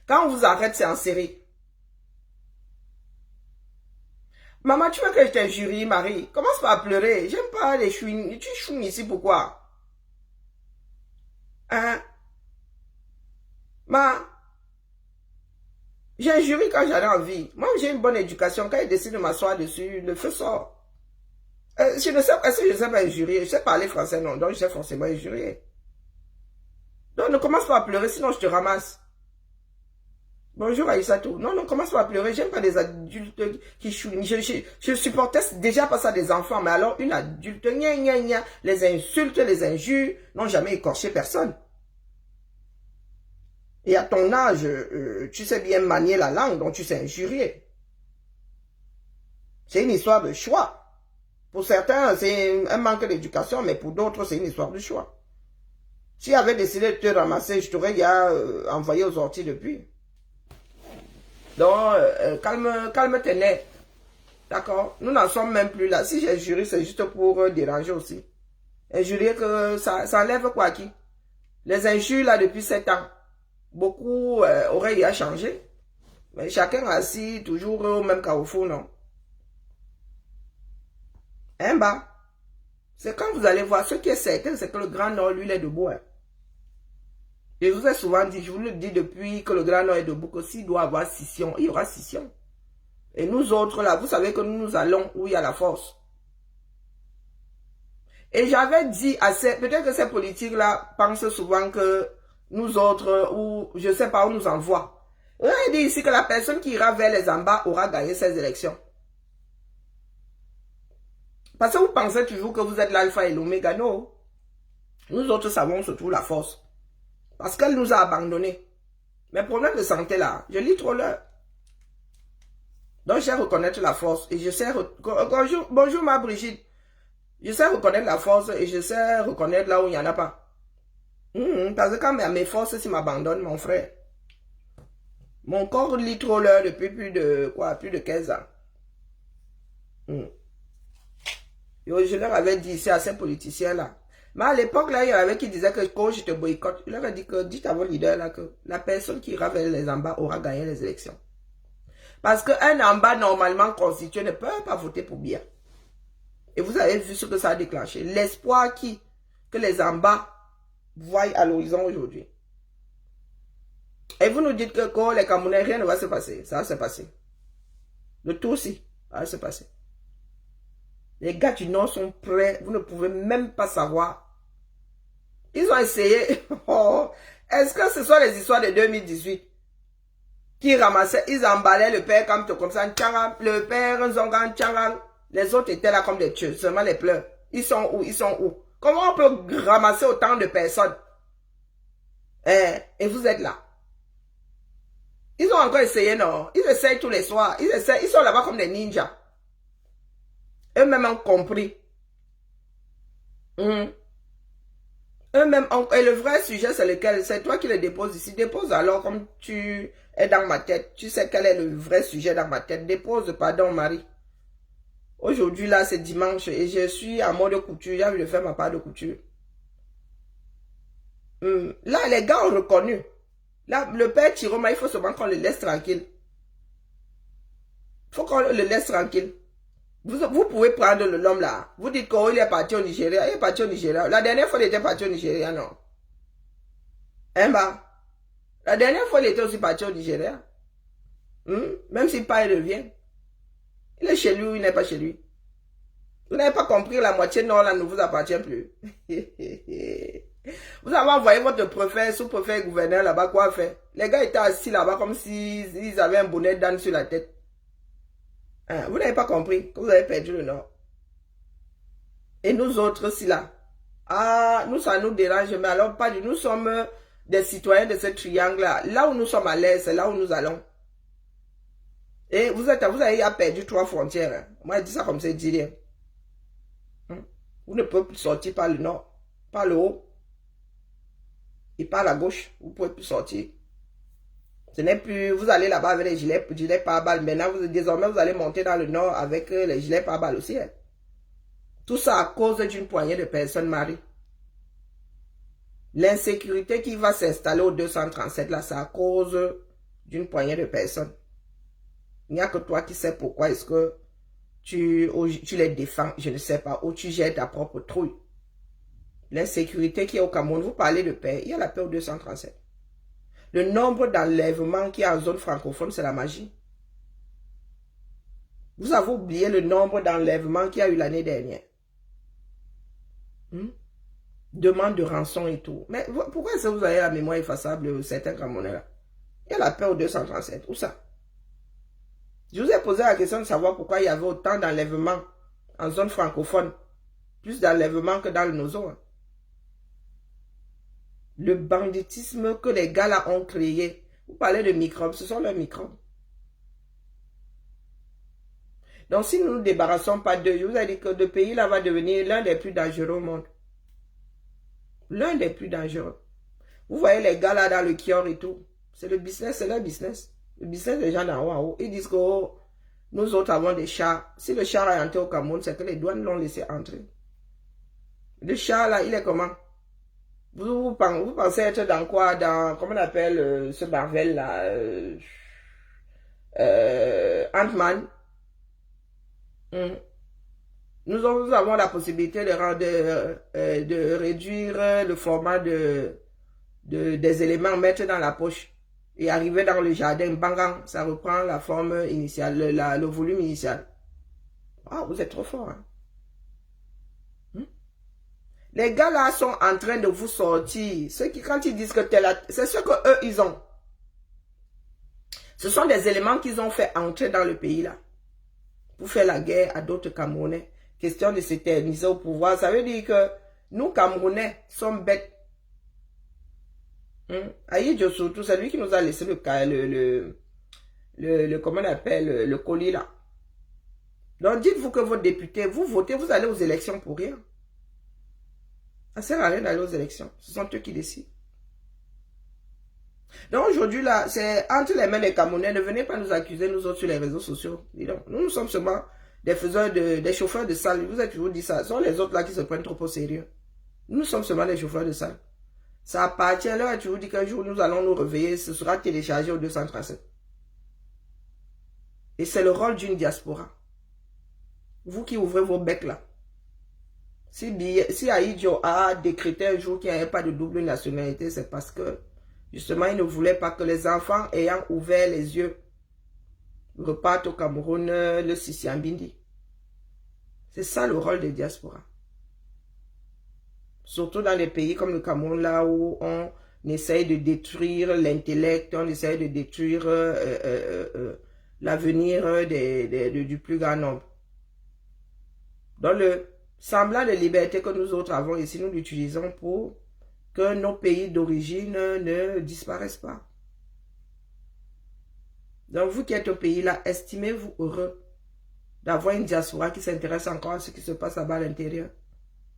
Quand on vous arrête, c'est en série. Maman, tu veux que je t'injurie, Marie? Commence pas à pleurer. J'aime pas les chouines. Tu chouines ici, pourquoi? Hein? J'ai injurié quand j'avais envie. Moi, j'ai une bonne éducation. Quand il décide de m'asseoir dessus, le feu sort. Je ne sais pas si je sais pas injurier. Je sais parler français, non. Donc, je sais forcément injurier. Donc, ne commence pas à pleurer, sinon je te ramasse. Bonjour Aïssatou. Non, non, commence pas à pleurer. J'aime pas des adultes qui chouinent. Je supportais déjà pas ça des enfants, mais alors une adulte, gna gna gna, les insultes, les injures, n'ont jamais écorché personne. Et à ton âge, tu sais bien manier la langue, donc tu sais injurier. C'est une histoire de choix. Pour certains, c'est un manque d'éducation, mais pour d'autres, c'est une histoire de choix. Si j'avais décidé de te ramasser, je t'aurais envoyé aux orties depuis. Donc, calme tes nerfs. D'accord? Nous n'en sommes même plus là. Si j'ai juré, c'est juste pour déranger aussi. Injurier que ça enlève quoi qui? Les injures là depuis 7 ans. Beaucoup auraient y changé. Mais chacun assis toujours au même carrefour, non? Hein, bah? C'est quand vous allez voir, ce qui est certain, c'est que le Grand Nord, lui, il est debout. Hein. Je vous ai souvent dit, je vous le dis depuis que le Grand Nord est debout, que s'il doit avoir scission, il y aura scission. Et nous autres, là, vous savez que nous allons où il y a la force. Et j'avais dit à peut-être que ces politiques-là pensent souvent que nous autres, ou je ne sais pas où nous envoient. On a dit ici que la personne qui ira vers les embats aura gagné ces élections. Parce que vous pensez toujours que vous êtes l'alpha et l'oméga. Non. Nous autres savons surtout la force. Parce qu'elle nous a abandonnés. Mes problèmes de santé là, je lis trop l'heure. Donc, je sais reconnaître la force. Et je sais... Bonjour ma Brigitte. Je sais reconnaître la force et je sais reconnaître là où il n'y en a pas. Parce que quand mes forces m'abandonnent, mon frère. Mon corps lit trop l'heure depuis plus de 15 ans. Je leur avais dit ici à ces politiciens-là. Mais à l'époque, là, il y en avait qui disaient que quand je te boycotte, je leur ai dit que dites à vos leaders là que la personne qui ira vers les en bas aura gagné les élections. Parce qu'un en bas normalement constitué ne peut pas voter pour bien. Et vous avez vu ce que ça a déclenché. L'espoir que les en bas voient à l'horizon aujourd'hui. Et vous nous dites que quand les Camerounais, rien ne va se passer. Ça va se passer. Le tout aussi, ça va se passer. Les gars du Nord sont prêts. Vous ne pouvez même pas savoir. Ils ont essayé. Oh, est-ce que ce sont les histoires de 2018 qui ramassaient, ils emballaient le père comme ça, le père, Zongan, Tchangan. Les autres étaient là comme des tueurs, seulement les pleurs. Ils sont où? Ils sont où? Comment on peut ramasser autant de personnes? Et vous êtes là. Ils ont encore essayé, non? Ils essayent tous les soirs. Ils sont là-bas comme des ninjas. Eux-mêmes ont compris. Eux-mêmes ont... Et le vrai sujet, c'est lequel? C'est toi qui le déposes ici. Dépose alors comme tu es dans ma tête. Tu sais quel est le vrai sujet dans ma tête. Dépose, pardon, Marie. Aujourd'hui, là, c'est dimanche et je suis en mode couture. J'ai envie de faire ma part de couture. Là, les gars ont reconnu. Là, le père Chiroma, il faut seulement qu'on le laisse tranquille. Il faut qu'on le laisse tranquille. Vous pouvez prendre l'homme là. Vous dites qu'il est parti au Nigeria. Il est parti au Nigeria. La dernière fois, il était parti au Nigeria, non? Hein, bah? La dernière fois, il était aussi parti au Nigeria. Même s'il part, il revient. Il est chez lui ou il n'est pas chez lui. Vous n'avez pas compris, la moitié nord là ne vous appartient plus. Vous avez envoyé votre préfet, sous-préfet, gouverneur là-bas, quoi faire? Les gars étaient assis là-bas comme s'ils avaient un bonnet d'âne sur la tête. Vous n'avez pas compris que vous avez perdu le nord. Et nous autres, si là. Nous, ça nous dérange, mais alors pas du tout. Nous sommes des citoyens de ce triangle-là. Là où nous sommes à l'aise, c'est là où nous allons. Et vous avez perdu 3 frontières. Moi, je dis ça comme ça, je dis rien. Vous ne pouvez plus sortir par le nord, par le haut. Et par la gauche, vous ne pouvez plus sortir. Ce n'est plus, vous allez là-bas avec les gilets pare-balles. Maintenant, désormais, vous allez monter dans le nord avec les gilets pare-balles aussi. Tout ça à cause d'une poignée de personnes, Marie. L'insécurité qui va s'installer au 237, là, c'est à cause d'une poignée de personnes. Il n'y a que toi qui sais pourquoi est-ce que tu les défends, je ne sais pas, ou tu gères ta propre trouille. L'insécurité qui est au Cameroun, vous parlez de paix, il y a la paix au 237. Le nombre d'enlèvements qu'il y a en zone francophone, c'est la magie. Vous avez oublié le nombre d'enlèvements qu'il y a eu l'année dernière. Demande de rançon et tout. Mais pourquoi est-ce que vous avez la mémoire effaçable de certains Camerounais là? Il y a la paix au 237. Où ça? Je vous ai posé la question de savoir pourquoi il y avait autant d'enlèvements en zone francophone. Plus d'enlèvements que dans le Nozo. Le banditisme que les gars là ont créé. Vous parlez de microbes, ce sont leurs microbes. Donc si nous ne nous débarrassons pas d'eux, je vous ai dit que le pays là va devenir l'un des plus dangereux au monde. L'un des plus dangereux. Vous voyez les gars là dans le Kior et tout. C'est le business, c'est leur business. Le business des gens d'en haut en haut. Ils disent que nous autres avons des chars. Si le char est entré au Cameroun, c'est que les douanes l'ont laissé entrer. Le char là, il est comment? Vous pensez être dans quoi? Dans, comment on appelle ce Marvel là? Ant-Man. Nous avons la possibilité de réduire le format des éléments, mettre dans la poche et arriver dans le jardin, bang, ça reprend la forme initiale, le volume initial. Vous êtes trop fort. Hein? Les gars là sont en train de vous sortir. Quand ils disent que c'est ce que eux ils ont. Ce sont des éléments qu'ils ont fait entrer dans le pays là. Pour faire la guerre à d'autres Camerounais question de s'éterniser au pouvoir. Ça veut dire que nous, Camerounais, sommes bêtes. Aïdjo surtout, c'est lui qui nous a laissé comment on appelle, le colis là. Donc dites-vous que vos députés, vous votez, vous allez aux élections pour rien. Ça sert à rien d'aller aux élections. Ce sont eux qui décident. Donc aujourd'hui là, c'est entre les mains des Camerounais. Ne venez pas nous accuser, nous autres, sur les réseaux sociaux. Dis donc, nous sommes seulement des faiseurs des chauffeurs de salle. Vous avez toujours dit ça. Ce sont les autres là qui se prennent trop au sérieux. Nous sommes seulement des chauffeurs de salle. Ça appartient à l'heure. Tu vous dis qu'un jour nous allons nous réveiller. Ce sera téléchargé au 237. Et c'est le rôle d'une diaspora. Vous qui ouvrez vos becs là. Si Aïdjo a décrété un jour qu'il n'y avait pas de double nationalité, c'est parce que justement il ne voulait pas que les enfants ayant ouvert les yeux repartent au Cameroun le Sisiambindi. C'est ça le rôle des diasporas. Surtout dans les pays comme le Cameroun, là où on essaye de détruire l'intellect, on essaye de détruire l'avenir du plus grand nombre. Dans le semblant de liberté que nous autres avons ici, nous l'utilisons pour que nos pays d'origine ne disparaissent pas. Donc vous qui êtes au pays là, estimez-vous heureux d'avoir une diaspora qui s'intéresse encore à ce qui se passe là-bas à l'intérieur.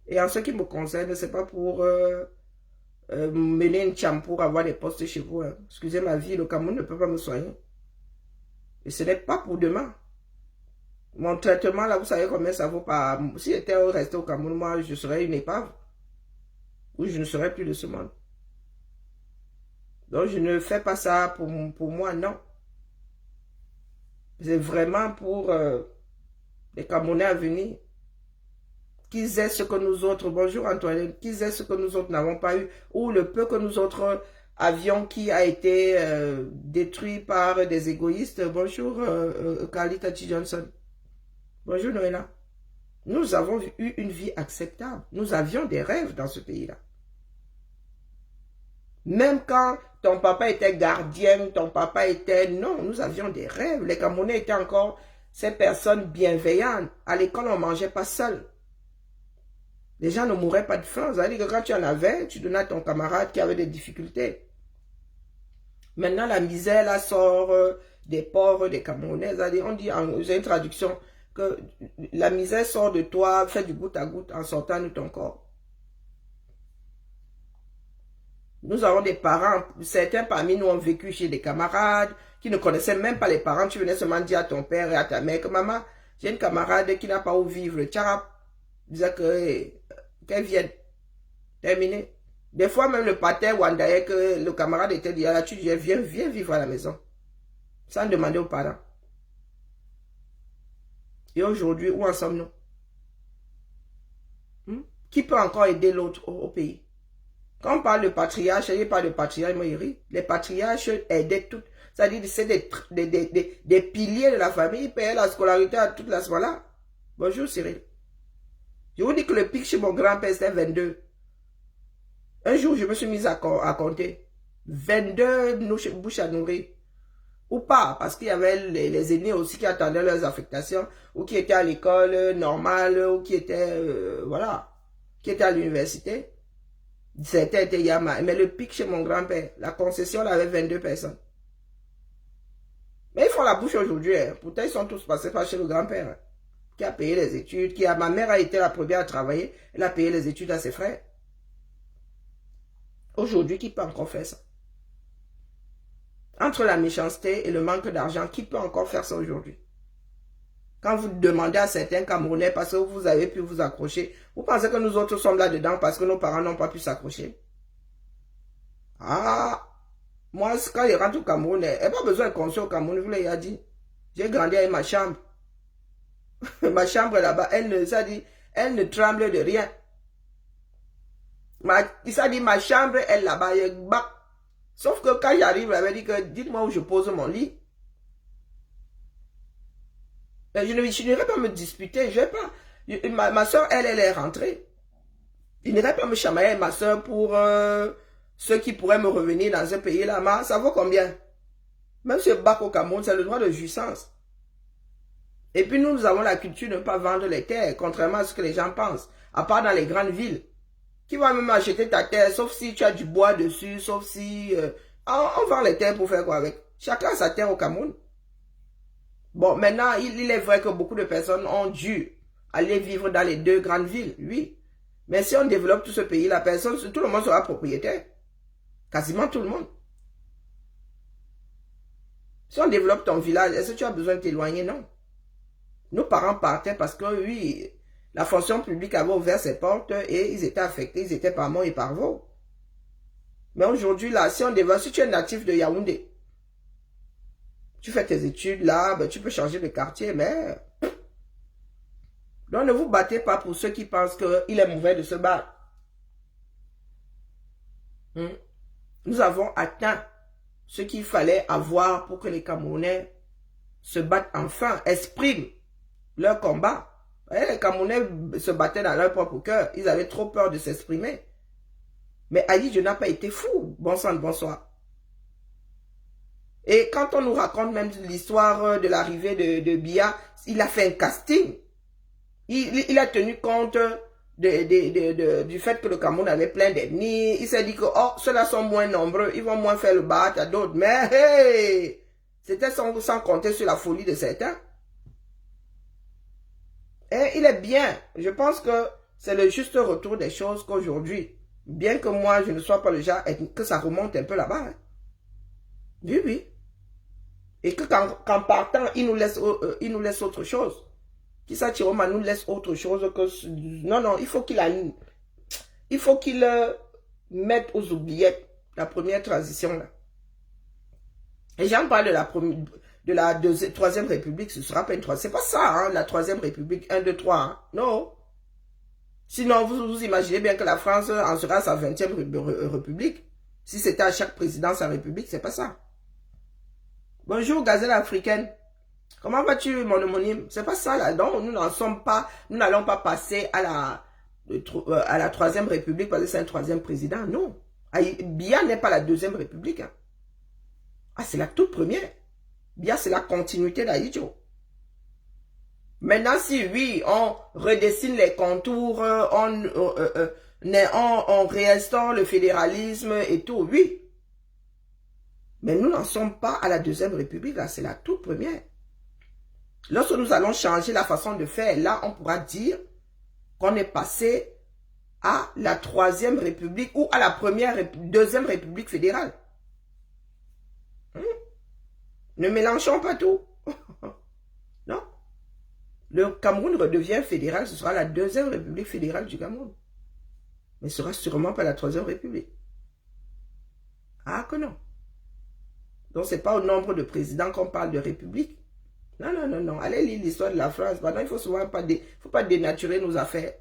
Et en ce qui me concerne, ce n'est pas pour mener une chambre pour avoir des postes chez vous. Hein. Excusez ma vie, le Cameroun ne peut pas me soigner. Et ce n'est pas pour demain. Mon traitement, là, vous savez combien ça vaut par... Si j'étais resté au Cameroun, moi, je serais une épave. Ou je ne serais plus de ce monde. Donc, je ne fais pas ça pour moi, non. C'est vraiment pour les Camerounais à venir. Qu'ils aient ce que nous autres... Bonjour Antoine. Qu'ils aient ce que nous autres n'avons pas eu. Ou le peu que nous autres avions qui a été détruit par des égoïstes. Bonjour Carly Tati Johnson. Bonjour Noëlla. Nous avons eu une vie acceptable. Nous avions des rêves dans ce pays-là. Même quand ton papa était gardien, ton papa était... Non, nous avions des rêves. Les Camerounais étaient encore ces personnes bienveillantes. À l'école, on ne mangeait pas seul. Les gens ne mouraient pas de faim. Ça veut dire que quand tu en avais, tu donnais à ton camarade qui avait des difficultés. Maintenant, la misère là sort des pauvres, des Camerounais. On dit, j'ai une traduction... que la misère sort de toi, fait du goutte à goutte en sortant de ton corps. Nous avons des parents, certains parmi nous ont vécu chez des camarades qui ne connaissaient même pas les parents. Tu venais seulement dire à ton père et à ta mère que maman, j'ai une camarade qui n'a pas où vivre. Le tcharap disait qu'elle vienne. Terminé. Des fois même le pater Wandaye que le camarade était dit, là, tu disais viens vivre à la maison. Sans demander aux parents. Et aujourd'hui, où en sommes-nous? Qui peut encore aider l'autre au pays? Quand on parle de patriarche, il parle de patriarche, moi, les patriarches aidaient tout. C'est-à-dire que c'est des piliers de la famille. Ils payaient la scolarité à toute la semaine. Bonjour Cyril. Je vous dis que le pic chez mon grand-père, c'était 22. Un jour, je me suis mis à compter. 22 bouches à nourrir. Ou pas, parce qu'il y avait les aînés aussi qui attendaient leurs affectations, ou qui étaient à l'école normale, ou qui étaient, voilà, qui étaient à l'université. C'était Yama. Mais le pic chez mon grand-père, la concession, là, avait 22 personnes. Mais ils font la bouche aujourd'hui. Hein. Pourtant, ils sont tous passés par chez le grand-père, hein, qui a payé les études, ma mère a été la première à travailler, elle a payé les études à ses frères. Aujourd'hui, qui peut encore faire ça? Entre la méchanceté et le manque d'argent, qui peut encore faire ça aujourd'hui? Quand vous demandez à certains Camerounais, parce que vous avez pu vous accrocher, vous pensez que nous autres sommes là-dedans parce que nos parents n'ont pas pu s'accrocher? Ah, moi, quand il rentre au Cameroun, il n'y a pas besoin de construire au Cameroun, vous l'avez dit. J'ai grandi avec ma chambre. Ma chambre là-bas, elle ne tremble de rien. Il s'est dit, ma chambre, elle là-bas, elle est bas. Sauf que quand j'arrive, elle m'a dit que dites-moi où je pose mon lit. Je n'irai pas me disputer. Je vais pas. Ma soeur, elle est rentrée. Je n'irai pas me chamailler avec ma soeur pour ceux qui pourraient me revenir dans ce pays-là. Ça vaut combien? Même si je bac au Cameroun, c'est le droit de jouissance. Et puis nous avons la culture de ne pas vendre les terres, contrairement à ce que les gens pensent, à part dans les grandes villes. Qui va même acheter ta terre, sauf si tu as du bois dessus, sauf si... on vend les terres pour faire quoi avec? Chacun a sa terre au Cameroun. Bon, maintenant, il est vrai que beaucoup de personnes ont dû aller vivre dans les deux grandes villes, oui. Mais si on développe tout ce pays, tout le monde sera propriétaire. Quasiment tout le monde. Si on développe ton village, est-ce que tu as besoin de t'éloigner? Non. Nos parents partaient parce que, oui, la fonction publique avait ouvert ses portes et ils étaient affectés, ils étaient par mort et par veau. Mais aujourd'hui, là, si tu es natif de Yaoundé, tu fais tes études là, ben, tu peux changer de quartier, mais... Donc, ne vous battez pas pour ceux qui pensent qu'il est mauvais de se battre. Nous avons atteint ce qu'il fallait avoir pour que les Camerounais se battent enfin, expriment leur combat. Les Camerounais se battaient dans leur propre cœur. Ils avaient trop peur de s'exprimer. Mais Ali, je n'ai pas été fou. Bon sang, bonsoir. Et quand on nous raconte même l'histoire de l'arrivée de Biya, il a fait un casting. Il a tenu compte du fait que le Cameroun avait plein d'ennemis. Il s'est dit que, oh, ceux-là sont moins nombreux, ils vont moins faire le battre à d'autres. Mais, hey, c'était sans compter sur la folie de certains. Et il est bien. Je pense que c'est le juste retour des choses qu'aujourd'hui, bien que moi, je ne sois pas le genre, que ça remonte un peu là-bas. Hein. Oui, oui. Et que qu'en partant, il nous laisse autre chose. Kissa Chiroma nous laisse autre chose que... Non, non, il faut qu'il mette aux oubliettes la première transition. Là. Et j'en parle de la troisième république, ce sera pas une troisième. C'est pas ça, hein, la troisième république, 1, 2, 3. Hein, non. Sinon, vous imaginez bien que la France en sera à sa 20e république. Si c'était à chaque président sa république, c'est pas ça. Bonjour, gazelle africaine. Comment vas-tu, mon homonyme? C'est pas ça, là. Donc, nous n'allons pas passer à la troisième république parce que c'est un troisième président. Non. Biya n'est pas la deuxième république. Hein. Ah, c'est la toute première. Biya, c'est la continuité d'Ahidjo. Maintenant, si oui, on redessine les contours, on réinstaure le fédéralisme et tout, oui. Mais nous n'en sommes pas à la deuxième république, là, c'est la toute première. Lorsque nous allons changer la façon de faire, là, on pourra dire qu'on est passé à la troisième république ou à la deuxième république fédérale. Ne mélangeons pas tout. Non. Le Cameroun redevient fédéral, ce sera la deuxième république fédérale du Cameroun. Mais ce sera sûrement pas la troisième république. Ah que non. Donc ce n'est pas au nombre de présidents qu'on parle de république. Non, non, non, non. Allez lire l'histoire de la France. Maintenant, il faut souvent faut pas dénaturer nos affaires.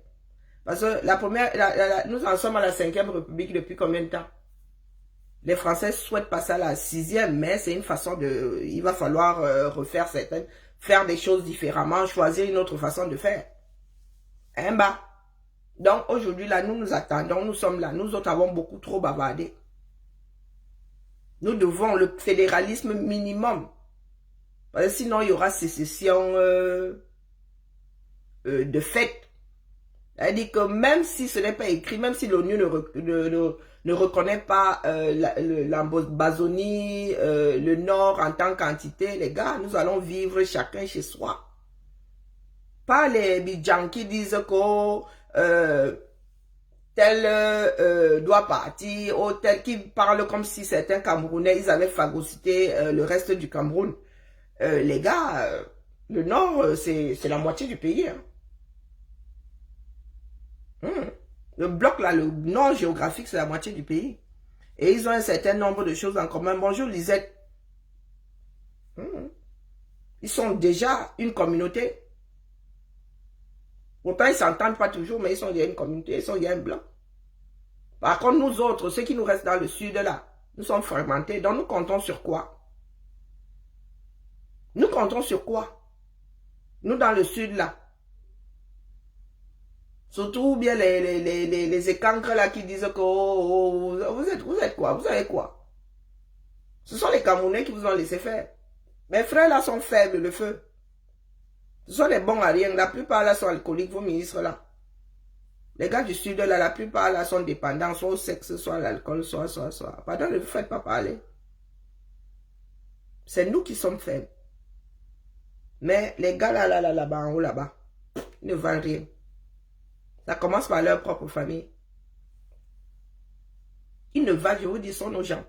Parce que nous en sommes à la 5e république depuis combien de temps? Les Français souhaitent passer à la 6e, mais c'est une façon de... Il va falloir refaire faire des choses différemment, choisir une autre façon de faire. Hein, bah. Donc, aujourd'hui, là, nous attendons, nous sommes là. Nous autres avons beaucoup trop bavardé. Nous devons le fédéralisme minimum. Parce que sinon, il y aura sécession de fait. C'est-à-dire que même si ce n'est pas écrit, même si l'ONU ne reconnaît pas l'Ambazonie, le Nord en tant qu'entité, les gars, nous allons vivre chacun chez soi. Pas les bidjans qui disent que tel doit partir, ou tel qui parle comme si certains Camerounais, ils avaient phagocyté le reste du Cameroun. Les gars, le Nord, c'est la moitié du pays. Hein. Le bloc là, le Nord géographique, c'est la moitié du pays. Et ils ont un certain nombre de choses en commun. Bonjour Lisette. Ils sont déjà une communauté. Pourtant, ils ne s'entendent pas toujours, mais ils sont déjà une communauté, ils sont déjà un bloc. Par contre, nous autres, ceux qui nous restent dans le sud là, nous sommes fragmentés. Donc, nous comptons sur quoi? Nous comptons sur quoi? Nous, dans le sud, là. Surtout bien les écancres, là, qui disent que vous êtes quoi? Vous avez quoi? Ce sont les Camerounais qui vous ont laissé faire. Mes frères, là, sont faibles, le feu. Ce sont des bons à rien. La plupart là sont alcooliques, vos ministres là. Les gars du sud là, la plupart là sont dépendants, soit au sexe, soit à l'alcool, soit. Pardon, ne vous faites pas parler. C'est nous qui sommes faibles. Mais les gars là-bas, en haut là-bas, ils ne valent rien. Ça commence par leur propre famille. Ils ne valent, je vous dis, ce sont nos gens.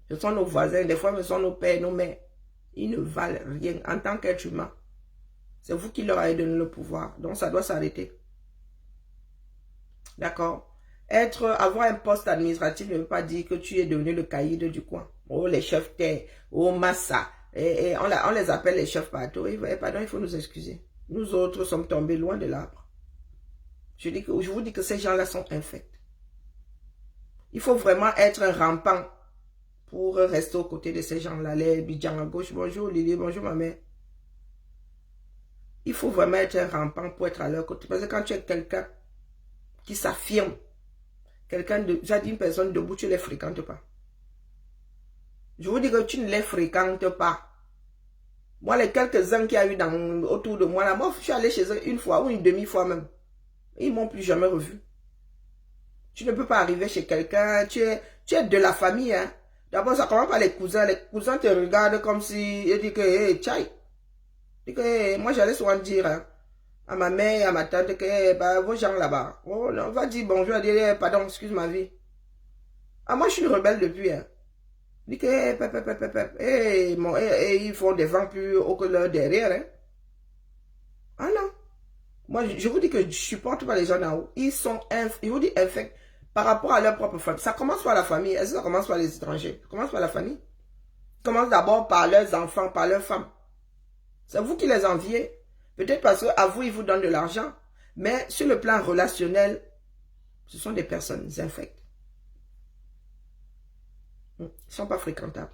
Ce sont nos voisins, des fois, ce sont nos pères, nos mères. Ils ne valent rien en tant qu'être humain. C'est vous qui leur avez donné le pouvoir. Donc, ça doit s'arrêter. D'accord? Avoir un poste administratif ne veut pas dire que tu es devenu le caïd du coin. Oh, les chefs terre. Oh, massa. Et on les appelle les chefs partout. Pardon, il faut nous excuser. Nous autres sommes tombés loin de l'arbre. Je vous dis que ces gens-là sont infects. Il faut vraiment être un rampant pour rester aux côtés de ces gens-là. Les bidjans à gauche, bonjour Lily, bonjour ma mère. Il faut vraiment être un rampant pour être à leur côté. Parce que quand tu es quelqu'un qui s'affirme, j'ai dit une personne debout, tu ne les fréquentes pas. Je vous dis que tu ne les fréquentes pas. Moi, les quelques-uns qu'il y a eu autour de moi, là, moi, je suis allé chez eux une fois ou une demi-fois même. Ils ne m'ont plus jamais revu. Tu ne peux pas arriver chez quelqu'un, tu es de la famille. Hein. D'abord, ça commence par les cousins. Les cousins te regardent comme si ils disent que, hey, tchai. Moi, j'allais souvent dire hein, à ma mère et à ma tante que bah, vos gens là-bas. Oh non, va dire bonjour, dire pardon, excuse ma vie. Ah, moi, je suis une rebelle depuis. Hein. Dis que ils font des vents plus haut que leur derrière. Hein. Ah non. Moi, je vous dis que je ne supporte pas les gens en haut. Ils sont, je vous dis, infects par rapport à leur propre famille. Ça commence par la famille. Est-ce que ça commence par les étrangers? Ça commence par la famille. Ça commence d'abord par leurs enfants, par leurs femmes. C'est vous qui les enviez. Peut-être parce qu'à vous, ils vous donnent de l'argent. Mais sur le plan relationnel, ce sont des personnes infectes. Ils ne sont pas fréquentables.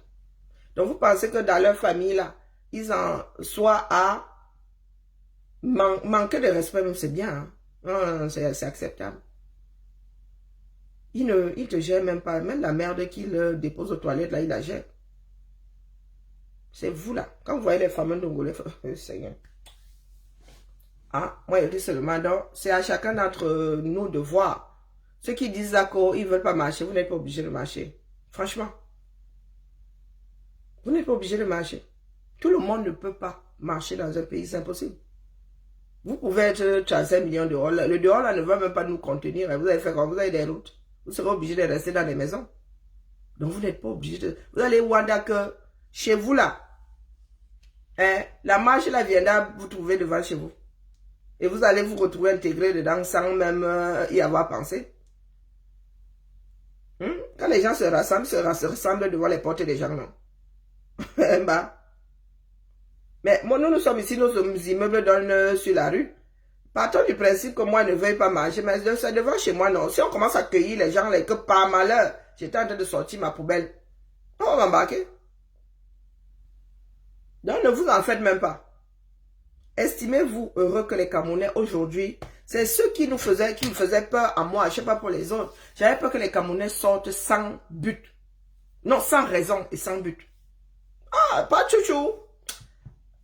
Donc, vous pensez que dans leur famille, là, ils en soient à manquer de respect, même c'est bien. Hein? C'est acceptable. Ils ne te gèrent même pas. Même la merde qu'ils déposent aux toilettes, là, ils la gèrent. C'est vous, là. Quand vous voyez les femmes d'Ongolais, Seigneur. Ah, moi, je dis seulement, donc, c'est à chacun d'entre nous de voir. Ceux qui disent d'accord, ils ne veulent pas marcher, vous n'êtes pas obligé de marcher. Franchement. Vous n'êtes pas obligé de marcher. Tout le monde ne peut pas marcher dans un pays, c'est impossible. Vous pouvez être 35 millions d'euros. Le dehors, là, ne va même pas nous contenir. Vous allez faire quoi? Vous avez des routes. Vous serez obligé de rester dans les maisons. Donc, vous n'êtes pas obligé de... Vous allez voir que chez vous, là, hein, la marche, là, viendra vous trouver devant chez vous. Et vous allez vous retrouver intégré dedans sans même y avoir pensé. Quand les gens se rassemblent devant les portes des gens, non. Bah. Mais moi, nous sommes ici, nos immeubles donnent sur la rue. Partons du principe que moi, je ne veuille pas marcher, mais c'est devant chez moi, non. Si on commence à cueillir les gens, là, que par malheur, j'étais en train de sortir ma poubelle, on va m'embarquer. Donc, ne vous en faites même pas. Estimez-vous heureux que les Camerounais aujourd'hui, c'est ceux qui me faisaient peur à moi, je ne sais pas pour les autres. J'avais peur que les Camerounais sortent sans but. Non, sans raison et sans but. Ah, pas chouchou.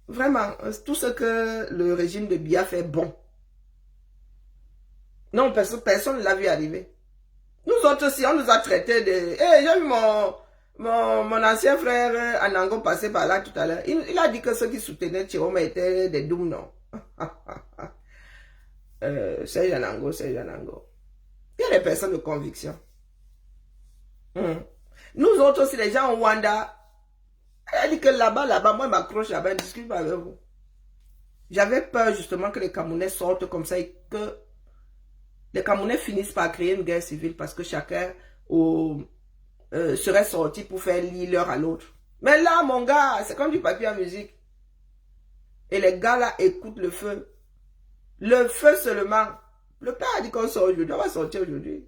Vraiment, tout ce que le régime de Biya fait bon. Non, personne ne l'a vu arriver. Nous autres aussi, on nous a traités de... Hey, j'ai vu mon ancien frère Anango passer par là tout à l'heure. Il a dit que ceux qui soutenaient Chiroma étaient des doums, non. C'est Anango, c'est Anango. Il y a des personnes de conviction. Nous autres aussi, les gens au Rwanda, elle dit que là-bas, moi, je m'accroche là-bas, je ne discute pas avec vous. J'avais peur justement que les Camerounais sortent comme ça et que les Camerounais finissent par créer une guerre civile parce que chacun serait sorti pour faire lire l'heure à l'autre. Mais là, mon gars, c'est comme du papier à musique. Et les gars là écoutent le feu. Le feu seulement. Le père a dit qu'on sort aujourd'hui, on va sortir aujourd'hui.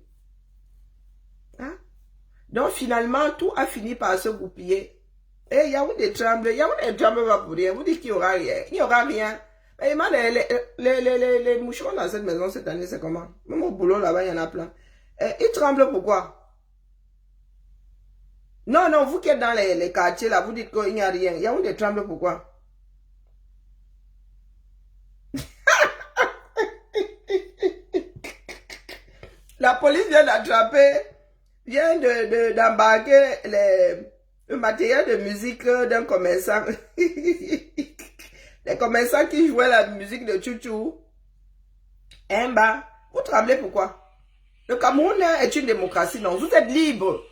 Hein? Donc finalement, tout a fini par se goupiller. Et il y a des trembles, va pour rien. Vous dites qu'il n'y aura rien. Il n'y aura rien. Et les moucherons dans cette maison cette année, c'est comment? Même au boulot là-bas, il y en a plein. Ils tremblent pourquoi? Non, vous qui êtes dans les quartiers là, vous dites qu'il n'y a rien. Il y a des trembles pourquoi? La police vient d'attraper, vient d'embarquer le matériel de musique d'un commerçant. Les commerçants qui jouaient la musique de Chouchou. Bah, vous tremblez pourquoi? Le Cameroun est une démocratie, non? Vous êtes libre.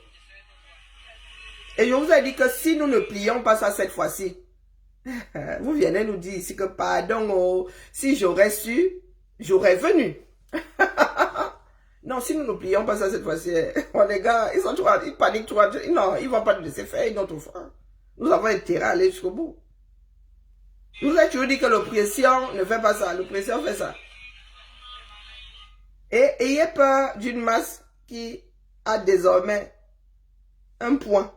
Et je vous ai dit que si nous ne plions pas ça cette fois-ci, vous venez nous dire ici que pardon, oh, si j'aurais su, j'aurais venu. Non, si nous ne plions pas ça cette fois-ci, oh, les gars, ils paniquent trop. Non, ils ne vont pas nous laisser faire une autre fois. Nous avons intérêt à aller jusqu'au bout. Je vous ai toujours dit que l'oppression ne fait pas ça. L'oppression fait ça. Et ayez peur d'une masse qui a désormais un point.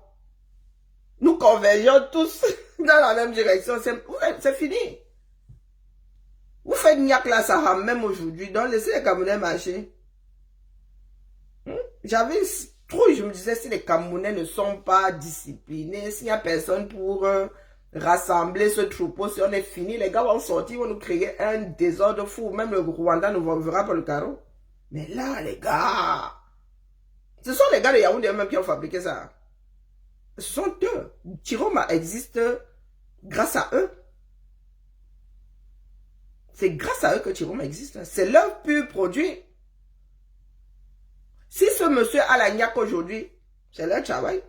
Nous convergeons tous dans la même direction. C'est fini. Vous faites niaque la Sahara même aujourd'hui. Donc laissez les Camerounais marcher. J'avais trop, je me disais, si les Camerounais ne sont pas disciplinés, s'il n'y a personne pour rassembler ce troupeau, si on est fini, les gars vont sortir, vont nous créer un désordre fou. Même le Rwanda nous verra pour le carreau. Mais là, les gars, ce sont les gars de Yaoundé même qui ont fabriqué ça. Ce sont eux. Chiroma existe grâce à eux. C'est grâce à eux que Chiroma existe. C'est leur pur produit. Si ce monsieur a la niaque aujourd'hui, c'est leur travail.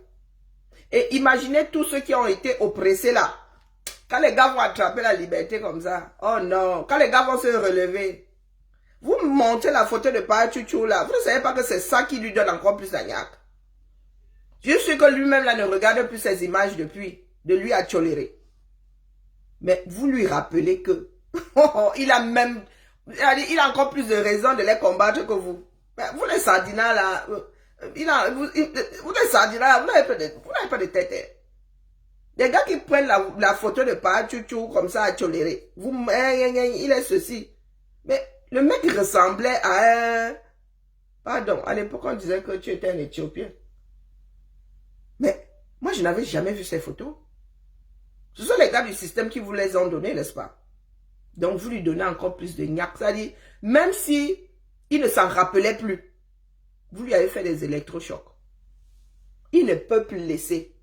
Et imaginez tous ceux qui ont été oppressés là. Quand les gars vont attraper la liberté comme ça. Oh non. Quand les gars vont se relever. Vous montrez la photo de Paa Chouchou là. Vous ne savez pas que c'est ça qui lui donne encore plus la niaque. Je suis sûr que lui-même là ne regarde plus ces images depuis. De lui à tolérer. Mais vous lui rappelez que. il a encore plus de raisons de les combattre que vous. Vous les sardinats là. Vous les sardinats là. Vous n'avez pas de tête. Des gars qui prennent la photo de Paa Chouchou comme ça à tolérer. Il est ceci. Mais le mec ressemblait à un... Pardon, à l'époque on disait que tu étais un Éthiopien. Mais moi je n'avais jamais vu ces photos. Ce sont les gars du système qui vous les ont données, n'est-ce pas? Donc vous lui donnez encore plus de niaque. C'est-à-dire, même si il ne s'en rappelait plus, vous lui avez fait des électrochocs. Il ne peut plus laisser.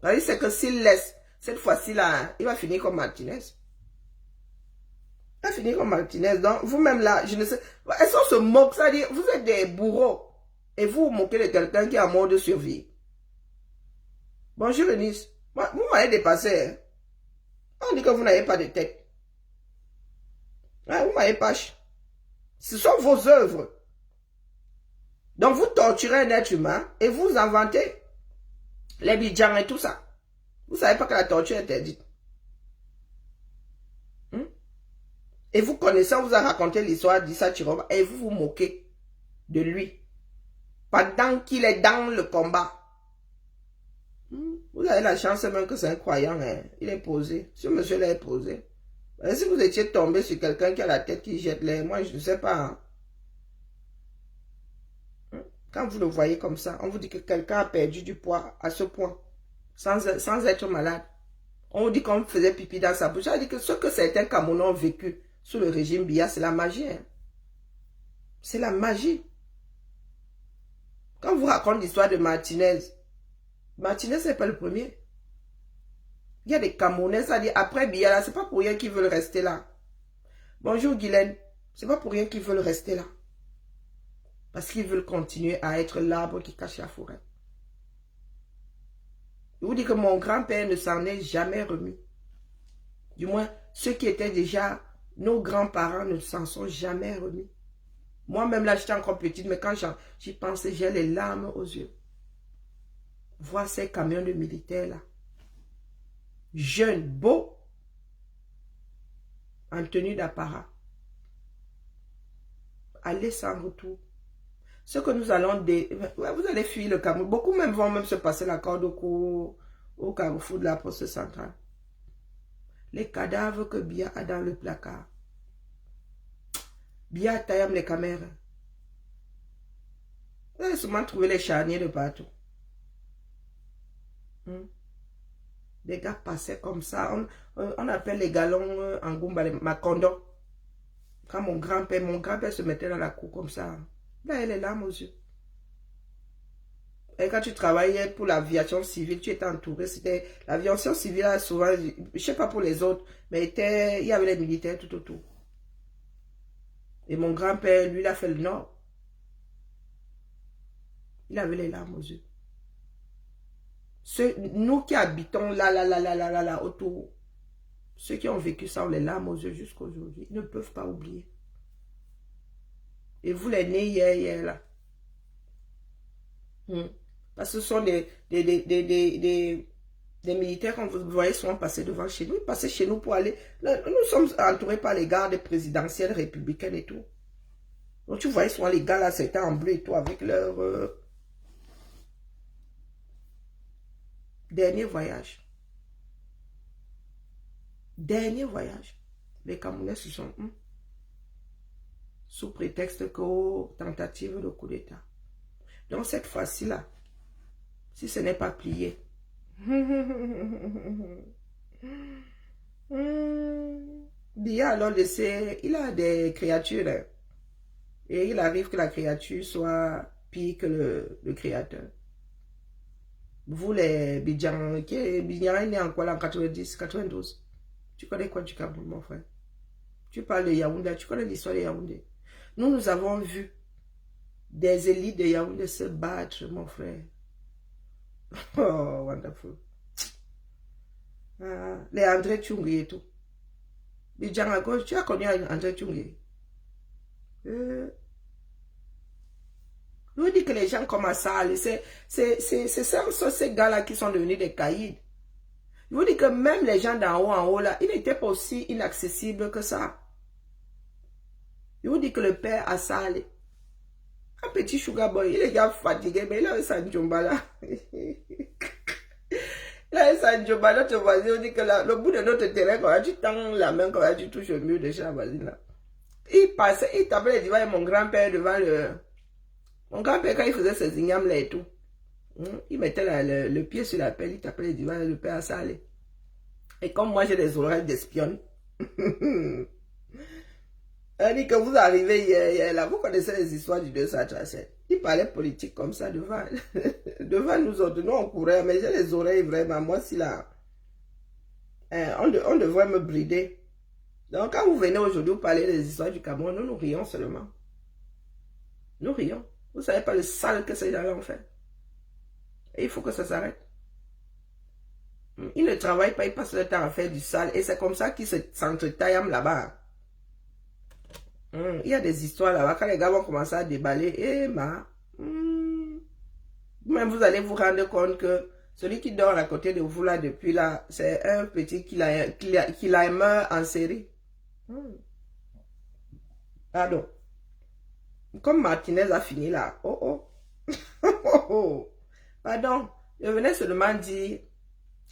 C'est que s'il laisse, cette fois-ci là, il va finir comme Martinez. Il va finir comme Martinez. Donc vous-même là, je ne sais. Est-ce qu'on se moque? C'est-à-dire, vous êtes des bourreaux. Et vous vous moquez de quelqu'un qui est en mode survie. Bonjour Eunice. Vous m'avez dépassé. Hein? On dit que vous n'avez pas de tête. Vous m'avez pas. Ce sont vos œuvres. Donc vous torturez un être humain et vous inventez les bidjans et tout ça. Vous ne savez pas que la torture est interdite. Et vous connaissez, on vous a raconté l'histoire d'Issa Chiroma et vous vous moquez de lui. Pendant qu'il est dans le combat. Vous avez la chance même que c'est un croyant. Hein. Il est posé. Ce monsieur-là est posé. Et si vous étiez tombé sur quelqu'un qui a la tête qui jette l'air, moi je ne sais pas. Hein. Quand vous le voyez comme ça, on vous dit que quelqu'un a perdu du poids à ce point, sans être malade. On vous dit qu'on faisait pipi dans sa bouche. Ça veut dire que ce que certains Camerounais ont vécu sous le régime Biya, c'est la magie. Hein. C'est la magie. Quand vous racontez l'histoire de Martinez, Martinez n'est pas le premier. Il y a des Camerounais, ça dit après Biya, là, c'est pas pour rien qu'ils veulent rester là. Bonjour Guylaine, c'est pas pour rien qu'ils veulent rester là. Parce qu'ils veulent continuer à être l'arbre qui cache la forêt. Je vous dis que mon grand-père ne s'en est jamais remis. Du moins, ceux qui étaient déjà nos grands-parents ne s'en sont jamais remis. Moi-même là, j'étais encore petite, mais quand j'y pensais, j'ai les larmes aux yeux. Voir ces camions de militaires là. Jeunes, beaux, en tenue d'apparat. Aller sans retour. Ce que nous allons... Vous allez fuir le Cameroun. Beaucoup même vont même se passer la corde au carrefour de la poste centrale. Les cadavres que Biya a dans le placard. Biya taille les caméras. Vous allez souvent trouver les charniers de partout. Des gars passaient comme ça. On appelle les galons en Goumba les Macondo. Quand mon grand-père se mettait dans la cour comme ça. Là, elle est larmes aux yeux. Et quand tu travaillais pour l'aviation civile, tu étais entouré. C'était l'aviation civile, là, souvent, je ne sais pas pour les autres, mais il y avait les militaires tout autour. Et mon grand-père, lui, il a fait le nord. Il avait les larmes aux yeux. Nous qui habitons là, autour, ceux qui ont vécu ça ont les larmes aux yeux jusqu'à aujourd'hui. Ils ne peuvent pas oublier. Et vous, les nés hier, là. Parce que ce sont des militaires qu'on vous voyez souvent passer devant chez nous. Ils passaient chez nous pour aller... Là, nous sommes entourés par les gardes présidentielles républicaines et tout. Donc tu voyais souvent les gars là, c'était en bleu et tout, avec leur dernier voyage. Dernier voyage. Les Camerounais se sont... sous prétexte que tentative de coup d'État. Donc cette fois-ci là, si ce n'est pas plié, Biya alors laissé, il a des créatures hein, et il arrive que la créature soit pire que le créateur. Vous les Bidjan, Bidjan est né en quoi là en 90, 92? Tu connais quoi du Cameroun mon frère? Tu parles de Yaoundé, tu connais l'histoire de Yaoundé. Nous avons vu des élites de Yaoundé se battre mon frère. Oh, wonderful. Les André Tchungui et tout. Bidjan à gauche, tu as connu André Tchungui. Nous dit que les gens commencent à aller. C'est ces gars-là qui sont devenus des caïds. Je vous dis que même les gens d'en haut, en haut, là, ils n'étaient pas aussi inaccessibles que ça. Je vous dis que le père a salé. Un petit sugar boy, il est déjà fatigué, mais il a un Sanjomba là. Là, un Sanjomba, notre voisin, on dit que là, le bout de notre terrain, quand tu tends la main, quand tu touches le mur de chez la voisine là. Il passait, il tapait les divans et mon grand-père devant le... Mon grand-père, quand il faisait ses ignames là et tout, il mettait le pied sur la pelle, il tapait les divans et le père a salé. Et comme moi j'ai des oreilles d'espionne, elle dit que vous arrivez hier, là, vous connaissez les histoires du 237. Il parlait politique comme ça devant, devant nous autres. Nous on courait, mais j'ai les oreilles vraiment, moi si là, on devrait me brider. Donc quand vous venez aujourd'hui vous parler des histoires du Cameroun, nous rions seulement. Nous rions. Vous ne savez pas le sale que ces gens-là ont fait. Et il faut que ça s'arrête. Ils ne travaillent pas, ils passent le temps à faire du sale. Et c'est comme ça qu'ils s'entretaillent là-bas. Il y a des histoires là-bas. Quand les gars vont commencer à déballer, même vous allez vous rendre compte que celui qui dort à côté de vous là depuis là, c'est un petit qui la meurt en série. Pardon. Comme Martinez a fini là. Pardon. Je venais seulement dire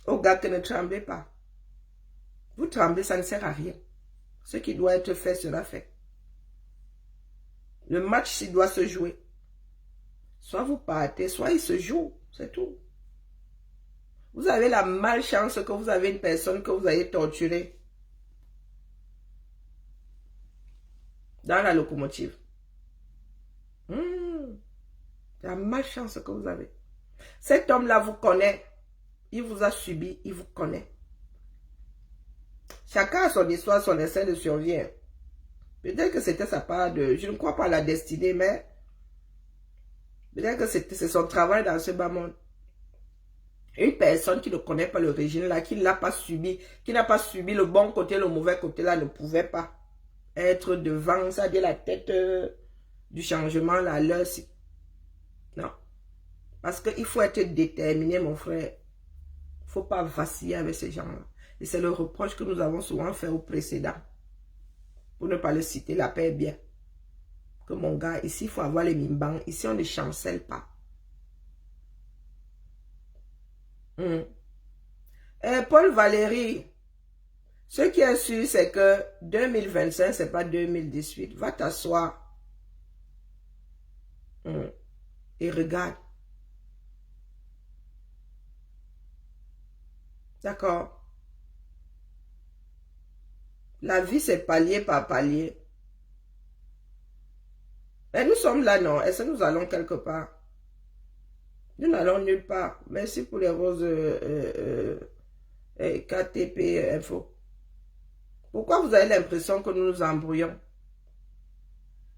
aux gars que ne tremblez pas. Vous tremblez, ça ne sert à rien. Ce qui doit être fait sera fait. Le match, s'il doit se jouer. Soit vous partez, soit il se joue. C'est tout. Vous avez la malchance que vous avez une personne que vous avez torturée dans la locomotive. La malchance que vous avez. Cet homme-là vous connaît. Il vous a subi, il vous connaît. Chacun a son histoire, son instinct de survie. Peut-être que c'était sa part de... Je ne crois pas à la destinée, mais... Peut-être que c'est son travail dans ce bas monde. Une personne qui ne connaît pas le régime là, qui ne l'a pas subi, qui n'a pas subi le bon côté, le mauvais côté là, ne pouvait pas être devant, ça dit la tête du changement là, l'heure. Non. Parce qu'il faut être déterminé, mon frère. Il ne faut pas vaciller avec ces gens-là. Et c'est le reproche que nous avons souvent fait au précédent. Pour ne pas le citer, la paix est bien. Que mon gars, ici, il faut avoir les mimbans. Ici, on ne chancelle pas. Paul Valéry, ce qui est sûr, c'est que 2025, ce n'est pas 2018. Va t'asseoir. Et regarde. D'accord? La vie, c'est palier par palier. Et nous sommes là, non? Est-ce que nous allons quelque part? Nous n'allons nulle part. Merci pour les roses KTP Info. Pourquoi vous avez l'impression que nous nous embrouillons?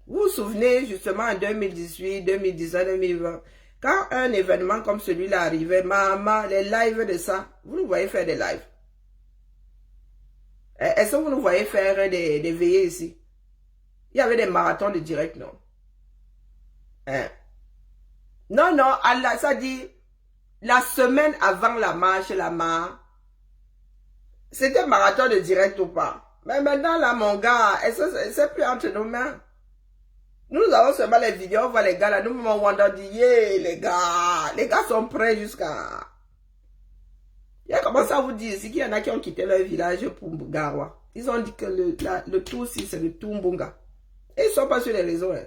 Vous vous souvenez justement en 2018, 2019, 2020, quand un événement comme celui-là arrivait, maman, les lives de ça, vous nous voyez faire des lives. Est-ce que vous nous voyez faire des veillées ici? Il y avait des marathons de direct, non? Hein? Non, non, Allah, ça dit, la semaine avant la marche, c'était marathon de direct ou pas? Mais maintenant, là, mon gars, c'est plus entre nos mains. Nous avons seulement les vidéos, on voit les gars là, nous, mon Wanda dit, yeah, les gars sont prêts jusqu'à... Il y a commencé à vous dire ici qu'il y en a qui ont quitté leur village pour Garoua. Ils ont dit que le tout aussi, c'est le Tumbunga. Et ils ne sont pas sur les réseaux. Hein.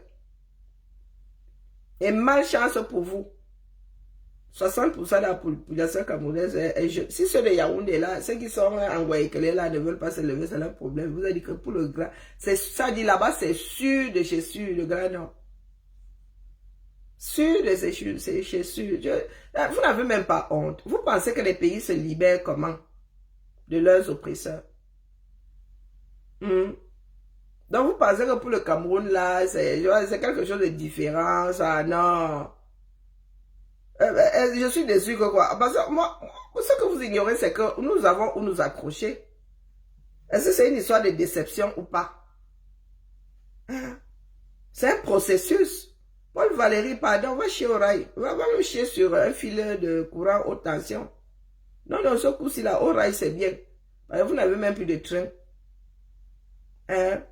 Et malchance pour vous. 60% de la population camerounaise est jeune. Si ceux de Yaoundé là, ceux qui sont en Guayaquil là ne veulent pas se lever, c'est leur problème. Vous avez dit que pour le gras, ça dit là-bas, c'est sûr de chez sûr, le gras non. Sûr de chez sûr. Vous n'avez même pas honte. Vous pensez que les pays se libèrent comment? De leurs oppresseurs. Donc vous pensez que pour le Cameroun là, c'est quelque chose de différent, ça, non. Je suis déçu que quoi. Parce que moi, ce que vous ignorez, c'est que nous avons où nous accrocher. Est-ce que c'est une histoire de déception ou pas? C'est un processus. Paul Valéry, pardon, va chier au rail. Va me chier sur un fil de courant haute tension. Non, non, ce coup-ci là, au rail, c'est bien. Parce que vous n'avez même plus de train. Hein?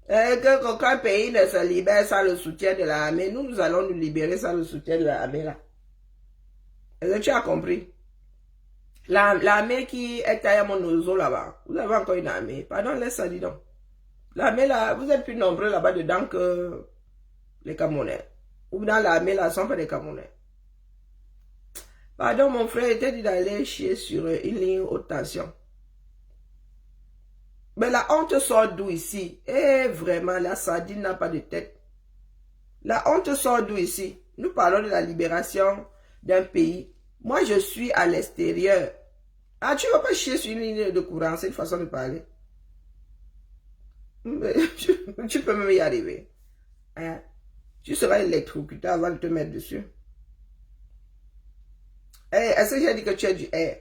Que qu'un pays ne se libère sans le soutien de l'armée, nous allons nous libérer sans le soutien de l'armée là. Est-ce que tu as compris? L'armée qui est à Monozo là-bas, vous avez encore une armée. Pardon, laisse ça, dis donc. L'armée là, vous êtes plus nombreux là-bas dedans que les Camerounais. Ou dans l'armée là, ce ne sont pas des Camerounais. Pardon, mon frère était dit d'aller chier sur une ligne haute tension. Mais la honte sort d'où ici? Eh, vraiment, la sardine n'a pas de tête. La honte sort d'où ici? Nous parlons de la libération d'un pays. Moi, je suis à l'extérieur. Ah, tu ne vas pas chier sur une ligne de courant, c'est une façon de parler. Tu peux même y arriver. Hein? Tu seras électrocuté avant de te mettre dessus. Hey, est-ce que j'ai dit que tu es du air?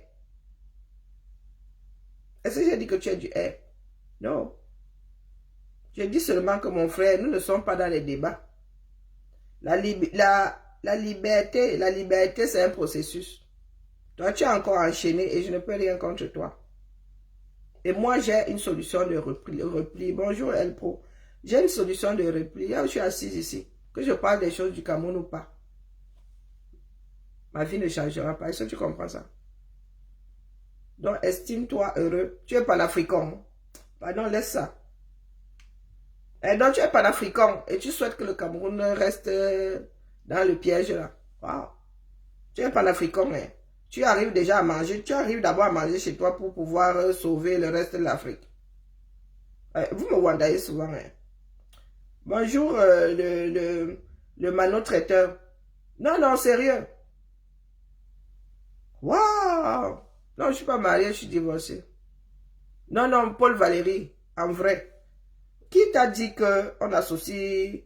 Est-ce que j'ai dit que tu es du air? Non. J'ai dit seulement que mon frère, nous ne sommes pas dans les débats. La liberté, c'est un processus. Toi, tu es encore enchaîné et je ne peux rien contre toi. Et moi, j'ai une solution de repli. Bonjour, Elpro. J'ai une solution de repli. Là où je suis assise ici, que je parle des choses du Cameroun ou pas. Ma vie ne changera pas. Est-ce que tu comprends ça? Donc, estime-toi heureux. Tu es panafricain. Pardon, laisse ça. Et donc, tu es panafricain et tu souhaites que le Cameroun reste dans le piège là. Wow. Tu es panafricain, hein. Tu arrives déjà à manger. Tu arrives d'abord à manger chez toi pour pouvoir sauver le reste de l'Afrique. Vous me wandayez souvent. Hein. Bonjour, le manotraiteur. Non, non, sérieux. Waouh. Non, je ne suis pas marié, je suis divorcé. Non, non, Paul Valéry, en vrai. Qui t'a dit qu'on associe,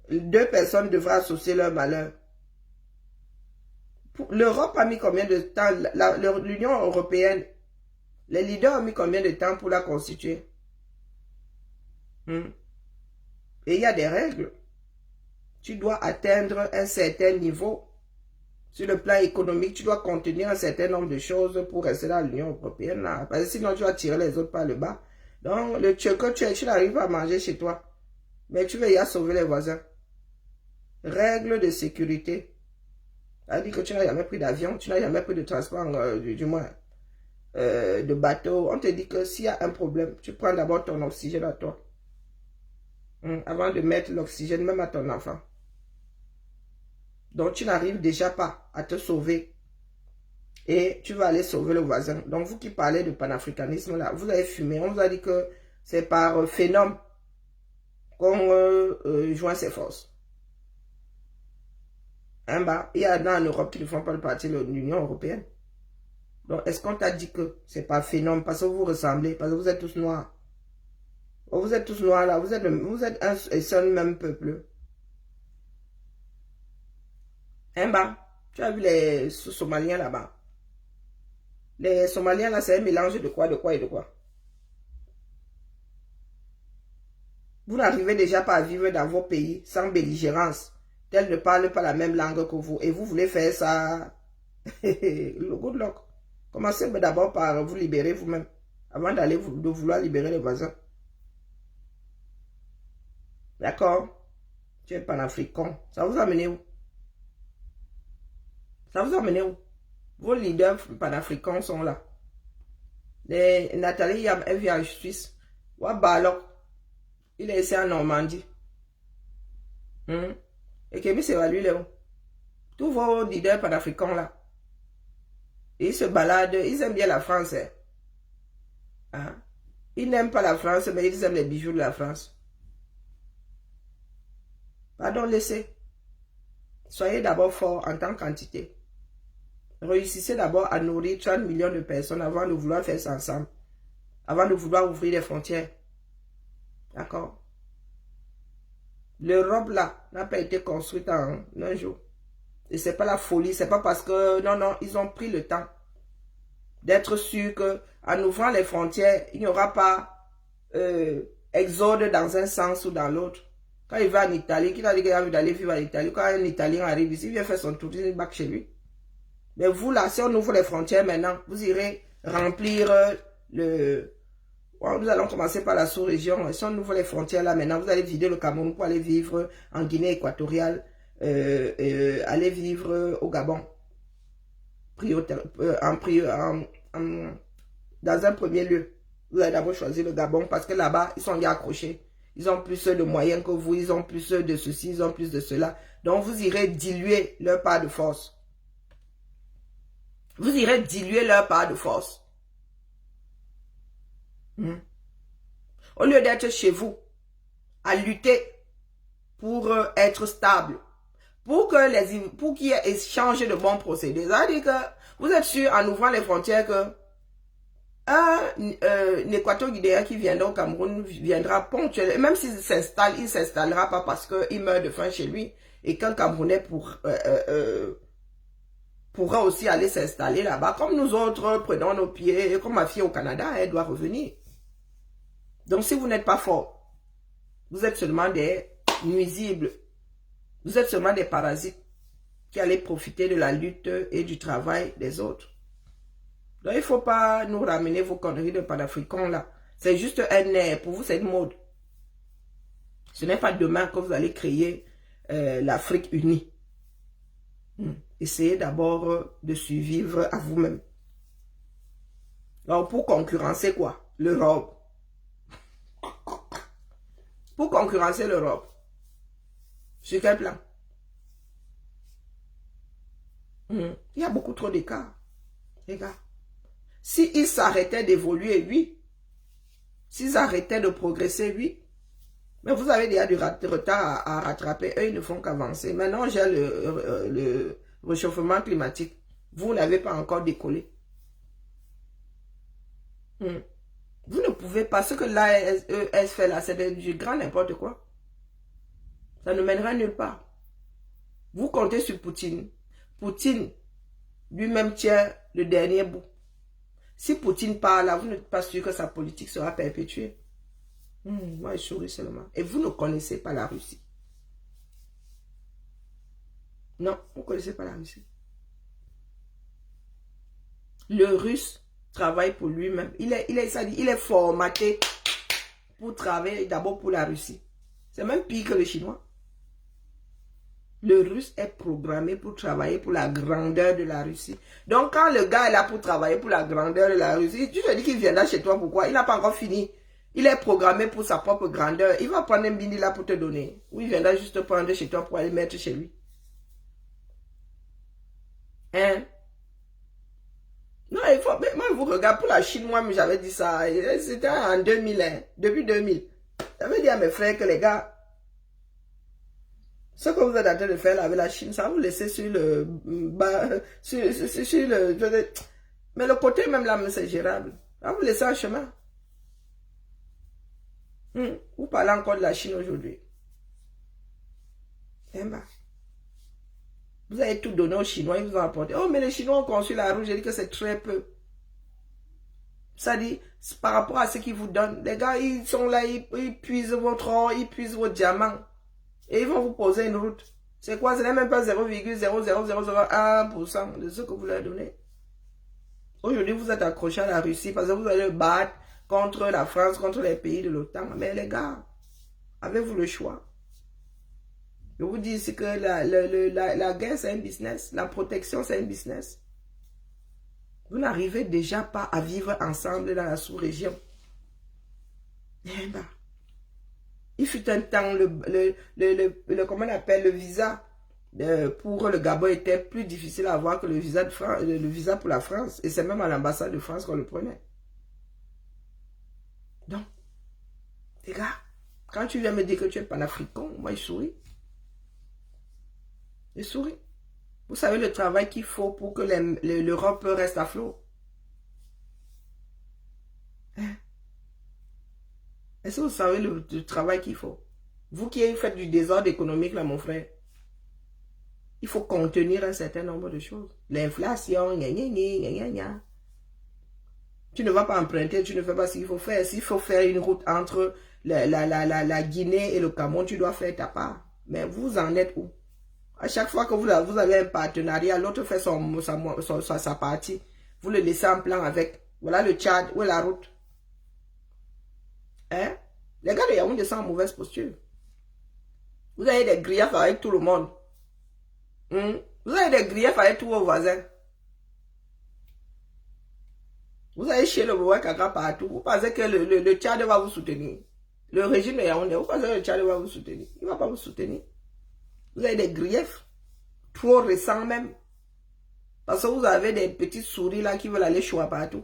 deux personnes devraient associer leur malheur? L'Europe a mis combien de temps, l'Union européenne, les leaders ont mis combien de temps pour la constituer? Et il y a des règles. Tu dois atteindre un certain niveau. Sur le plan économique, tu dois contenir un certain nombre de choses pour rester dans l'Union européenne. Là. Parce que sinon, tu vas tirer les autres par le bas. Donc, le tchèque, tu n'arrives pas à manger chez toi. Mais tu veux y aller sauver les voisins. Règles de sécurité. Ça veut dire que tu n'as jamais pris d'avion, tu n'as jamais pris de transport, du moins, de bateau. On te dit que s'il y a un problème, tu prends d'abord ton oxygène à toi. Avant de mettre l'oxygène même à ton enfant. Donc, tu n'arrives déjà pas à te sauver. Et tu vas aller sauver le voisin. Donc, vous qui parlez de panafricanisme, là, vous avez fumé. On vous a dit que c'est par phénomène qu'on joint ses forces. Hein, bah, il y en a en Europe qui ne font pas partie de l'Union européenne. Donc, est-ce qu'on t'a dit que c'est pas phénomène parce que vous ressemblez, parce que vous êtes tous noirs? Oh, vous êtes tous noirs là, vous êtes un et seul même peuple. Hein, bah, tu as vu les Somaliens là-bas? Les Somaliens là, c'est un mélange de quoi et de quoi? Vous n'arrivez déjà pas à vivre dans vos pays sans belligérance. Elles ne parlent pas la même langue que vous. Et vous voulez faire ça. Le good luck. Commencez d'abord par vous libérer vous-même. Avant d'aller de vouloir libérer les voisins. D'accord? Tu es panafricain. Ça vous a amené où? Ça vous a amené où? Vos leaders panafricains sont là. Les Nathalie Yam, elle vient en Suisse. Wabalok. Il est ici en Normandie. Et Kémy s'évalue là. Tous vos leaders panafricains là. Ils se baladent, ils aiment bien la France. Hein? Ils n'aiment pas la France, mais ils aiment les bijoux de la France. Pardon, laissez. Soyez d'abord forts en tant qu'entité. Réussissez d'abord à nourrir 30 millions de personnes avant de vouloir faire ça ensemble. Avant de vouloir ouvrir les frontières. D'accord? L'Europe là n'a pas été construite en un jour. Et c'est pas la folie, c'est pas parce que... Non, ils ont pris le temps d'être sûrs qu'en ouvrant les frontières, il n'y aura pas exode dans un sens ou dans l'autre. Quand il va en Italie, qu'il a dit qu'il a envie d'aller vivre en Italie, quand un Italien arrive ici, il vient faire son tourisme, il back chez lui. Mais vous là, si on ouvre les frontières maintenant, vous irez remplir le... Bon, nous allons commencer par la sous-région. Si on ouvre les frontières là maintenant, vous allez vider le Cameroun pour aller vivre en Guinée équatoriale, aller vivre au Gabon. Dans un premier lieu, vous allez d'abord choisir le Gabon parce que là-bas, ils sont bien accrochés. Ils ont plus de moyens que vous, ils ont plus de ceci, ils ont plus de cela. Donc, vous irez diluer leur part de force. Vous irez diluer leur part de force. Au lieu d'être chez vous, à lutter pour être stable, pour qu'il y ait échange de bons procédés. Ça veut dire que vous êtes sûr, en ouvrant les frontières, que un Équateur-Guinéen qui viendra au Cameroun viendra ponctuellement. Même s'il s'installe, il ne s'installera pas parce qu'il meurt de faim chez lui. Et qu'un Camerounais pourra aussi aller s'installer là-bas. Comme nous autres, prenons nos pieds. Comme ma fille au Canada, elle doit revenir. Donc si vous n'êtes pas fort, vous êtes seulement des nuisibles. Vous êtes seulement des parasites qui allez profiter de la lutte et du travail des autres. Donc il ne faut pas nous ramener vos conneries de panafricains là. C'est juste un air. Pour vous, c'est une mode. Ce n'est pas demain que vous allez créer l'Afrique unie. Essayez d'abord de survivre à vous-même. Donc pour concurrencer quoi? L'Europe. Pour concurrencer l'Europe. Sur quel plan? Il y a beaucoup trop d'écart. Les gars. S'ils s'arrêtaient d'évoluer, oui. S'ils arrêtaient de progresser, oui. Mais vous avez déjà du retard à rattraper. Eux, ils ne font qu'avancer. Maintenant, j'ai le réchauffement climatique. Vous n'avez pas encore décollé. Vous ne pouvez pas. Ce que l'AES fait là, c'est du grand n'importe quoi. Ça ne mènera nulle part. Vous comptez sur Poutine. Poutine, lui-même tient le dernier bout. Si Poutine part là, vous n'êtes pas sûr que sa politique sera perpétuée. Moi, je souris seulement. Et vous ne connaissez pas la Russie. Non, vous ne connaissez pas la Russie. Le Russe travaille pour lui-même. Il est formaté pour travailler d'abord pour la Russie. C'est même pire que le Chinois. Le Russe est programmé pour travailler pour la grandeur de la Russie. Donc, quand le gars est là pour travailler pour la grandeur de la Russie, tu te dis qu'il viendra chez toi, pourquoi? Il n'a pas encore fini. Il est programmé pour sa propre grandeur. Il va prendre un bini là pour te donner. Ou il viendra juste prendre chez toi pour aller mettre chez lui. Hein? Non, il faut... Mais moi, je vous regarde pour la Chine, moi, j'avais dit ça. C'était en 2000, hein, depuis 2000. J'avais dit à mes frères que les gars... Ce que vous êtes en train de faire là avec la Chine, ça va vous laisser sur le bas, sur le... Mais le côté même là, c'est gérable. Ça va vous laisser en chemin. Vous parlez encore de la Chine aujourd'hui. Vous avez tout donné aux Chinois, ils vous ont apporté. Oh, mais les Chinois ont conçu la roue, j'ai dit que c'est très peu. Ça dit, par rapport à ce qu'ils vous donnent, les gars, ils sont là, ils puisent votre or, ils puisent vos diamants. Et ils vont vous poser une route. C'est quoi? Ce n'est même pas 0,00001% de ce que vous leur donnez. Aujourd'hui, vous êtes accroché à la Russie parce que vous allez battre contre la France, contre les pays de l'OTAN. Mais les gars, avez-vous le choix? Je vous dis que la guerre, c'est un business. La protection, c'est un business. Vous n'arrivez déjà pas à vivre ensemble dans la sous-région. Il fut un temps, comment on appelle, le visa pour le Gabon était plus difficile à avoir que le visa pour la France. Et c'est même à l'ambassade de France qu'on le prenait. Donc, les gars, quand tu viens me dire que tu es panafricain, moi je souris. Je souris. Vous savez le travail qu'il faut pour que l'Europe reste à flot. Est-ce que vous savez le travail qu'il faut? Vous qui faites du désordre économique là, mon frère, il faut contenir un certain nombre de choses. L'inflation, tu ne vas pas emprunter, tu ne fais pas ce qu'il faut faire. S'il faut faire une route entre la Guinée et le Cameroun, tu dois faire ta part. Mais vous en êtes où? À chaque fois que vous avez un partenariat, l'autre fait sa partie. Vous le laissez en plan avec. Voilà le Tchad, où est la route? Hein? Les gars de Yaoundé sont en mauvaise posture. Vous avez des griefs avec tout le monde. Vous avez des griefs avec tous vos voisins. Vous avez chez le Bois Kaka partout. Vous pensez que le Tchad va vous soutenir. Le régime de Yaoundé, vous pensez que le Tchad va vous soutenir. Il ne va pas vous soutenir. Vous avez des griefs. Trop récents même. Parce que vous avez des petites souris là qui veulent aller choix partout.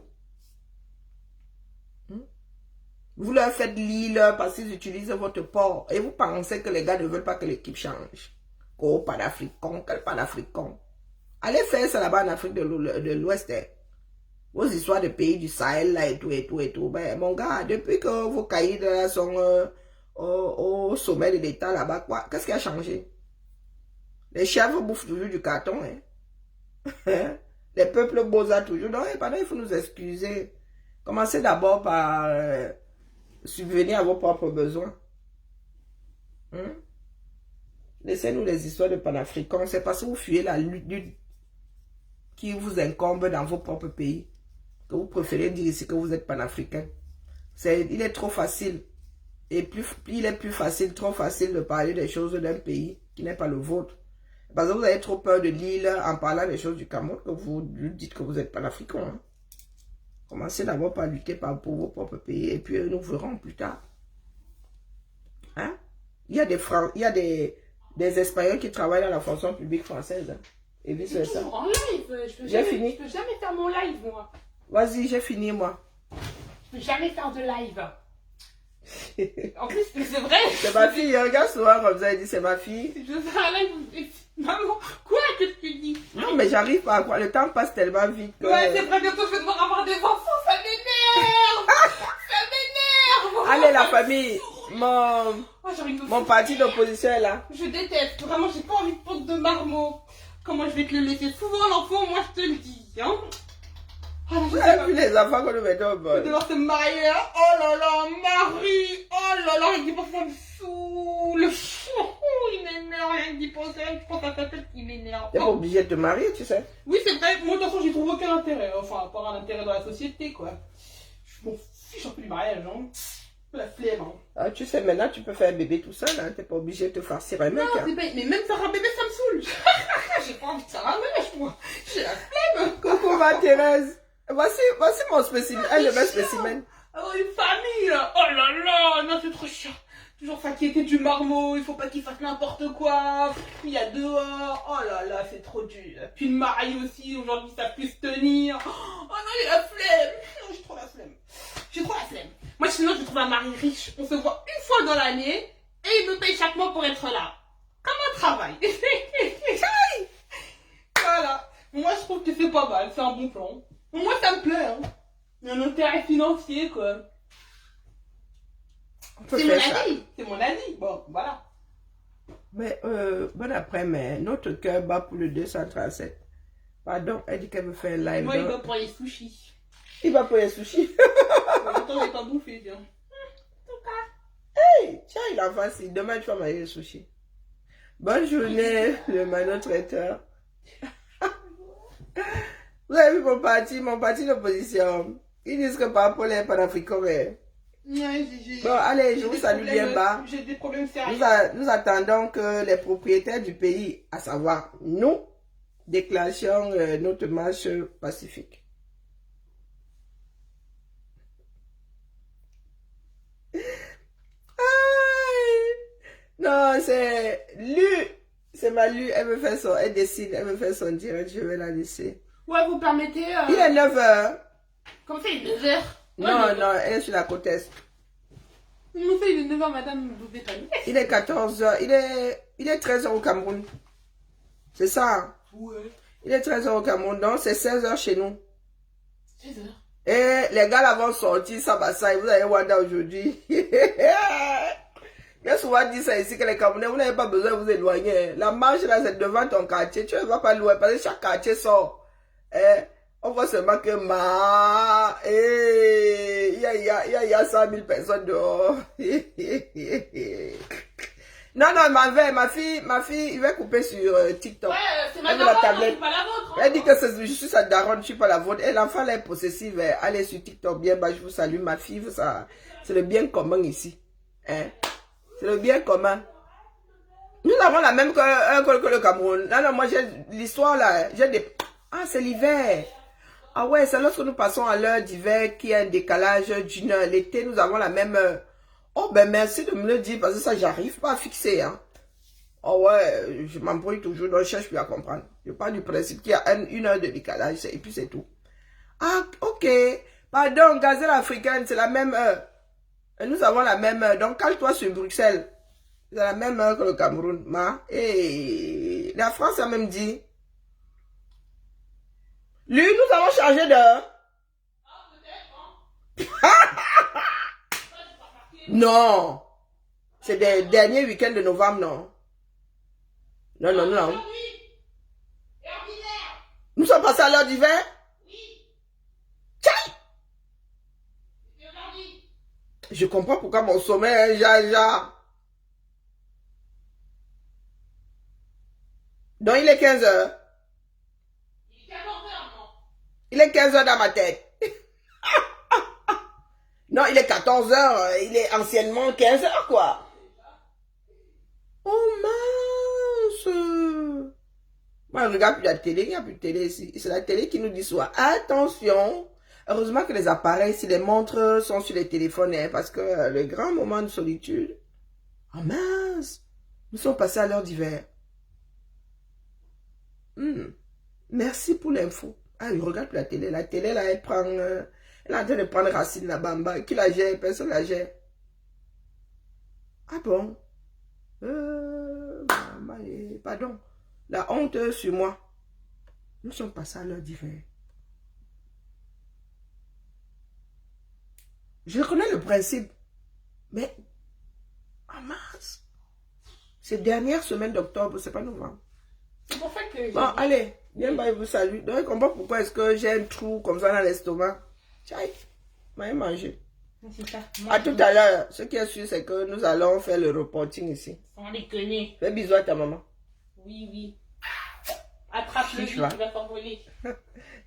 Vous leur faites l'île parce qu'ils utilisent votre port. Et vous pensez que les gars ne veulent pas que l'équipe change. Oh, panafricain, quel panafricain. Allez faire ça là-bas en Afrique de l'Ouest. Vos histoires de pays du Sahel là et tout et tout et tout. Ben, mon gars, depuis que vos caïds là sont au sommet de l'État là-bas, quoi, qu'est-ce qui a changé? Les chèvres bouffent toujours du carton. Les peuples bosa toujours. Donc, il faut nous excuser. Commencez d'abord par subvenir à vos propres besoins. Laissez-nous les histoires de panafricains. C'est parce que vous fuyez la lutte qui vous incombe dans vos propres pays que vous préférez dire ici que vous êtes panafricain. Il est trop facile. Et il est plus facile, trop facile de parler des choses d'un pays qui n'est pas le vôtre. Parce que vous avez trop peur de l'île en parlant des choses du Cameroun que vous dites que vous êtes panafricain. Commencez d'abord par lutter pour vos propres pays et puis nous verrons plus tard. Il y a des Espagnols qui travaillent dans la fonction publique française. Et vice versa. En live, j'ai fini. Je peux jamais faire mon live, moi. Vas-y, j'ai fini, moi. Je peux jamais faire de live. En plus, c'est vrai. C'est ma fille, regarde souvent comme ça, elle dit c'est ma fille. Je veux faire un live. Maman, quoi, qu'est-ce que tu dis? Non, mais j'arrive pas à quoi. Le temps passe tellement vite. Que... Ouais, c'est vrai, bientôt je vais devoir avoir des enfants, ça m'énerve. Ça m'énerve. Allez, la famille. Mon parti d'opposition est là. Je déteste, vraiment, j'ai pas envie de prendre de marmot. Comment je vais te le laisser? Souvent, l'enfant, moi, je te le dis, hein. Vous avez vu les enfants que nous mettons au bol? De se marier, hein. Oh là là, Marie. Oh là là, rien que d'y penser, ça me saoule. Il m'énerve, rien que d'y penser, je pense à ta tête qui m'énerve. T'es pas obligé de te marier, tu sais. Oui, c'est vrai, moi, de toute façon, j'y trouve aucun intérêt. Enfin, à part un intérêt dans la société, quoi. Je m'en fiche un peu du mariage, hein. La flemme, hein. Ah, tu sais, maintenant, tu peux faire un bébé tout seul, hein. T'es pas obligé de te farcir un mec. Non, hein. mais même faire un bébé, ça me saoule. J'ai pas envie de faire un mèche, moi. J'ai la flemme. Coucou, ma Thérèse. Voici mon spécimen. Elle le même spécimen. Oh, une famille, là. Oh là là, non, c'est trop chiant. Toujours s'inquiéter du marmot, il faut pas qu'il fasse n'importe quoi. Il y a dehors. Oh là là, c'est trop dur. Puis le mari aussi, aujourd'hui, ça peut se tenir. Oh non, j'ai la flemme. Non, j'ai trop la flemme. J'ai trop la flemme. Moi, sinon, je trouve un mari riche. On se voit une fois dans l'année et il me paye chaque mois pour être là. Comme un travail. Voilà. Moi, je trouve que c'est pas mal. C'est un bon plan. Moi, ça me plaît. Hein. Il y a un intérêt financier, quoi. C'est mon avis. C'est mon avis. Bon, voilà. Mais, bon après, mais notre cœur bat pour le 237. Pardon, elle dit qu'elle veut faire un live. Moi, il va pour les sushis. Il va pour les sushis. Attends, j'ai pas bouffé, bien. Hey, tiens, il a facile. Demain, tu vas manger les sushis. Bonne journée, le Mano traiteur. Vous avez vu mon parti d'opposition. Ils disent que par rapport aux panafricains. Bon, allez, je vous salue bien bas. J'ai des problèmes sérieux. Nous attendons que les propriétaires du pays, à savoir nous, déclenchions notre marche pacifique. Non, c'est Lu. C'est ma Lu. Elle me fait son... Elle décide. Elle me fait son direct. Je vais la laisser. Ouais, vous permettez... Il est 9h. Comme ça, il est 9h. Non, non, elle est sur la côte est. Comment ça, il est 9h, madame, vous détonnez. Il est 14h. Il est 13h au Cameroun. C'est ça. Hein? Ouais. Il est 13h au Cameroun. Donc, c'est 16h chez nous. 16h. Et les gars là vont sortir, ça va ça. Et vous avez Wanda aujourd'hui. Il y a souvent dit ça ici que les Camerounais, vous n'avez pas besoin de vous éloigner. La marche là, c'est devant ton quartier. Tu ne vas pas loin parce que chaque quartier sort. On voit seulement que il y a 100 000 personnes dehors. Non, non, ma fille, il va couper sur TikTok. Ouais, c'est ma elle veut la daronne, tablette. c'est pas la vôtre. Hein. Elle dit que je suis sa daronne, je suis pas la vôtre. Et l'enfant là est possessive. Allez sur TikTok, bien, bah, je vous salue, ma fille. C'est le bien commun ici. Hein? C'est le bien commun. Nous avons la même que le Cameroun. Non, non, moi, j'ai l'histoire là. J'ai des... Ah, c'est l'hiver. Ah ouais, c'est lorsque nous passons à l'heure d'hiver qu'il y a un décalage d'une heure. L'été, nous avons la même heure. Oh, ben merci de me le dire parce que ça, j'arrive pas à fixer. Hein. Oh ouais, je m'embrouille toujours, donc je cherche plus à comprendre. Je pars du principe qu'il y a une heure de décalage et puis c'est tout. Ah, ok. Pardon, gazelle africaine, c'est la même heure. Et nous avons la même heure. Donc, cale-toi sur Bruxelles. C'est la même heure que le Cameroun. Et la France a même dit. Lui, nous avons changé d'heure. Non. C'est des derniers week-ends de novembre, non. Non, non, non. Nous sommes passés à l'heure d'hiver? Oui. Tchaï! Je comprends pourquoi mon sommeil est jaja. Donc il est 15h. Il est 14h, non? Il est 15h dans ma tête. Non, il est 14h. Il est anciennement 15h, quoi. Oh mince. Moi, je regarde plus la télé. Il n'y a plus de télé ici. C'est la télé qui nous dit soit attention. Heureusement que les appareils, si les montres sont sur les téléphones, hein, parce que le grand moment de solitude. Oh mince. Nous sommes passés à l'heure d'hiver. Merci pour l'info. Ah, je regarde plus la télé. La télé, là, elle prend... elle est en train de prendre racine, la bamba. Qui la gère? Personne la gère. Ah bon? Pardon. La honte sur moi. Nous sommes passés à l'heure d'hiver. Je connais le principe. Mais... Ah mince. Ces dernières semaines d'octobre, c'est pas novembre. C'est pour ça que... Bon, allez. Bien, bah, je vous salue. Donc, je comprends pourquoi est-ce que j'ai un trou comme ça dans l'estomac. Tchaï. M'avez mangé. C'est ça. À tout à l'heure. Ce qui est sûr, c'est que nous allons faire le reporting ici. Sans déconner. Fais bisous à ta maman. Oui, oui. Attrape-le, tu vas t'envoler.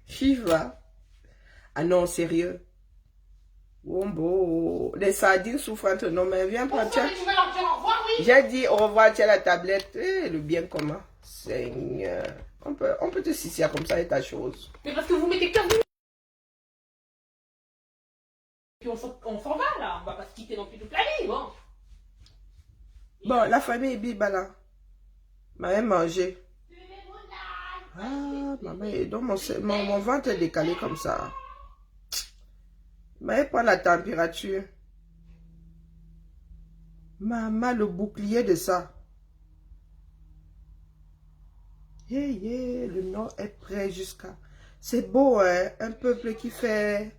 Chiva. Ah non, sérieux. Wombo. Les sardines souffrantes. Non, mais viens prendre. Tu vas leur dire au revoir, oui. J'ai dit au revoir, tiens la tablette. Le bien commun. Seigneur. On peut te sucer comme ça et ta chose. Mais parce que vous mettez 15 minutes. Puis on s'en va là. On va pas se quitter non plus toute la vie, bon. Bon, la famille est biba là. Maman mangé. Ah, maman, donc mon ventre est décalé comme ça. Maman prend la température. Maman, le bouclier de ça. Le nord est prêt jusqu'à... C'est beau, hein? Un peuple qui fait...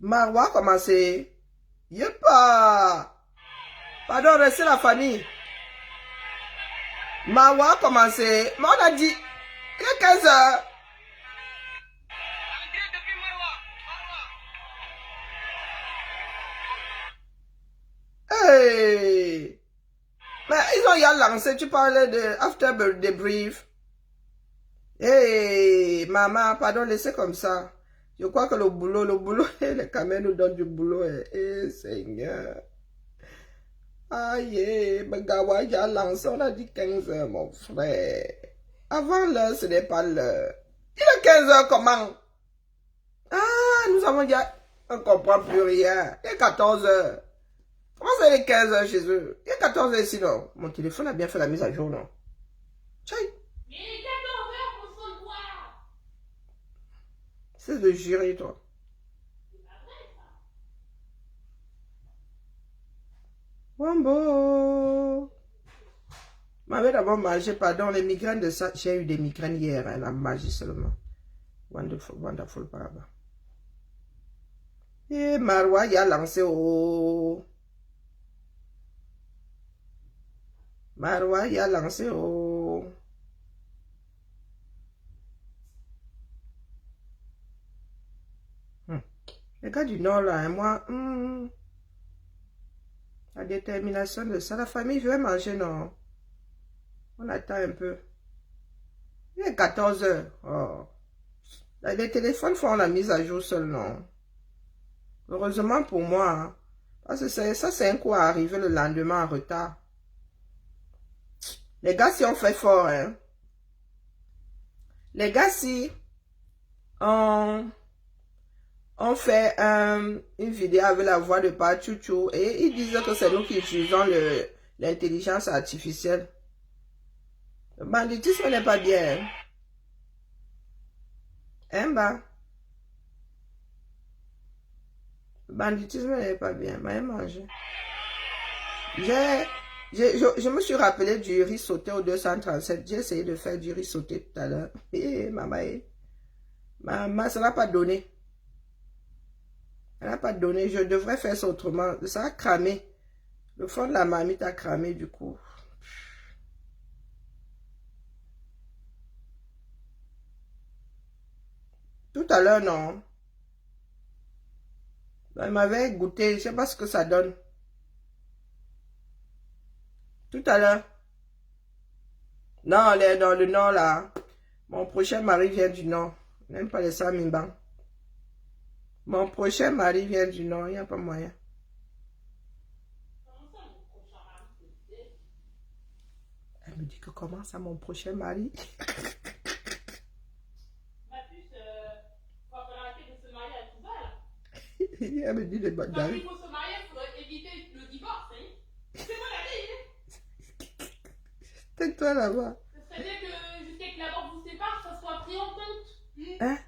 Marwa, comment c'est? Yepa! Pardon, restez la famille. Marwa, comment c'est? Mais on a dit... Il est 15 heures. Hey! Mais ils ont déjà lancé, tu parlais de after debrief. Hey, maman, pardon, laissez comme ça. Je crois que le boulot, les caméras nous donnent du boulot. Eh, Seigneur. Aïe, Begawa, j'ai lancé, on a dit 15 heures, mon frère. Avant l'heure, ce n'est pas l'heure. Il est 15 heures, comment? Ah, nous avons déjà... On ne comprend plus rien. Il est 14 heures. Comment ça, il est 15 heures chez eux? Il est 14 heures ici, non? Mon téléphone a bien fait la mise à jour, non? Tchaï. Mais il est 14 heures, on s'en voit. C'est de jurer, toi. C'est pas vrai, ça. Wambo. M'avait d'abord mangé, pardon, les migraines de ça. J'ai eu des migraines hier, hein, la magie seulement. Wonderful, wonderful, papa. Et Marwa, il a lancé au... Marwa, il a lancé au... Les gars du Nord, là, hein, moi... La détermination de ça, la famille, je vais manger, non? On attend un peu. Il est 14 heures. Oh. Les téléphones font la mise à jour seul, non? Heureusement pour moi, hein, parce que ça, c'est un coup à arriver le lendemain en retard. Les gars, si on fait fort, hein. Les gars, si on fait une vidéo avec la voix de Pachouchou et ils disent que c'est nous qui utilisons l'intelligence artificielle. Le banditisme n'est pas bien. Hein, bah? Le banditisme n'est pas bien. Mais manger. Je me suis rappelé du riz sauté au 237. J'ai essayé de faire du riz sauté tout à l'heure. Et maman, ça n'a pas donné. Elle n'a pas donné. Je devrais faire ça autrement. Ça a cramé. Le fond de la marmite a cramé du coup. Tout à l'heure, non. Elle m'avait goûté. Je ne sais pas ce que ça donne. Tout à l'heure. Non, elle est dans le nord là. Mon prochain mari vient du nord. N'aime pas les Samimban. Mon prochain mari vient du nord. Il n'y a pas moyen. Elle me dit que comment ça, mon prochain mari? Elle me dit de Quand il faut se marier, il faudrait éviter le divorce. Hein? C'est moi la vie. Hein? Tais-toi là-bas. Ça serait bien que jusqu'à que la mort vous sépare, ça soit pris en compte. Hein?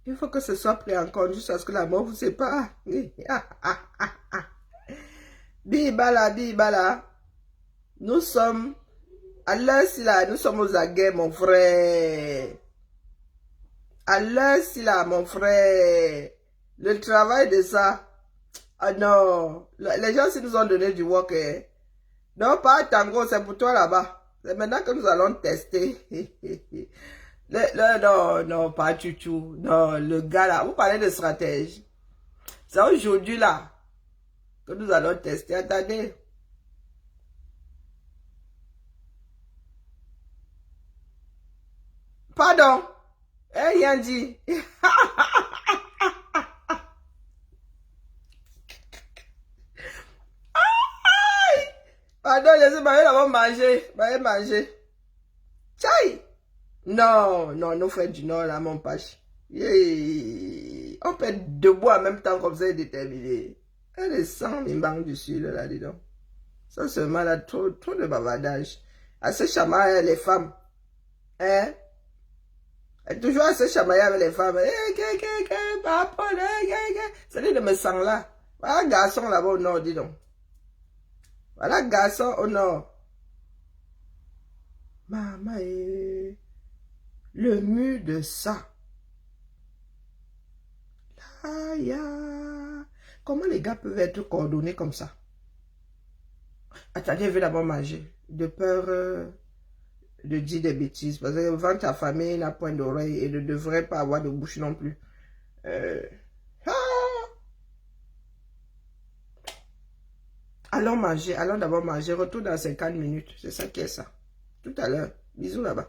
Il faut que ce soit pris en compte jusqu'à ce que la mort vous sépare. Bibala, bibala. Nous sommes à l'heure si là, nous sommes aux aguets, mon frère. À l'heure si là, mon frère. Le travail de ça. Ah non. Les gens si nous ont donné du work. Non, pas Tango, c'est pour toi là-bas. C'est maintenant que nous allons tester. Non, pas Chouchou. Non, le gars là. Vous parlez de stratégie. C'est aujourd'hui là que nous allons tester. Attendez. Pardon. Rien dit. Pardon, laissez-moi d'abord manger. Manger. Tchaï. Non, nous frères du Nord, là, mon page. Yeah. On peut être debout en même temps comme ça et déterminé. Elle est sans les banques du Sud, là, dis donc. Ça, seulement, là, trop de bavardage. À se chamailler les femmes. Hein? Elle est toujours à se chamailler avec les femmes. C'est lui de me sang là. Voilà, garçon là-bas au Nord, dis donc. Voilà, garçon au Nord. Maman, le mur de ça. Comment les gars peuvent être coordonnés comme ça? Attendez, je vais d'abord manger. De peur de dire des bêtises. Parce que ventre affamé n'a point d'oreille et ne devrait pas avoir de bouche non plus. Allons manger, allons d'abord manger. Retour dans 50 minutes. C'est ça qui est ça. Tout à l'heure. Bisous là-bas.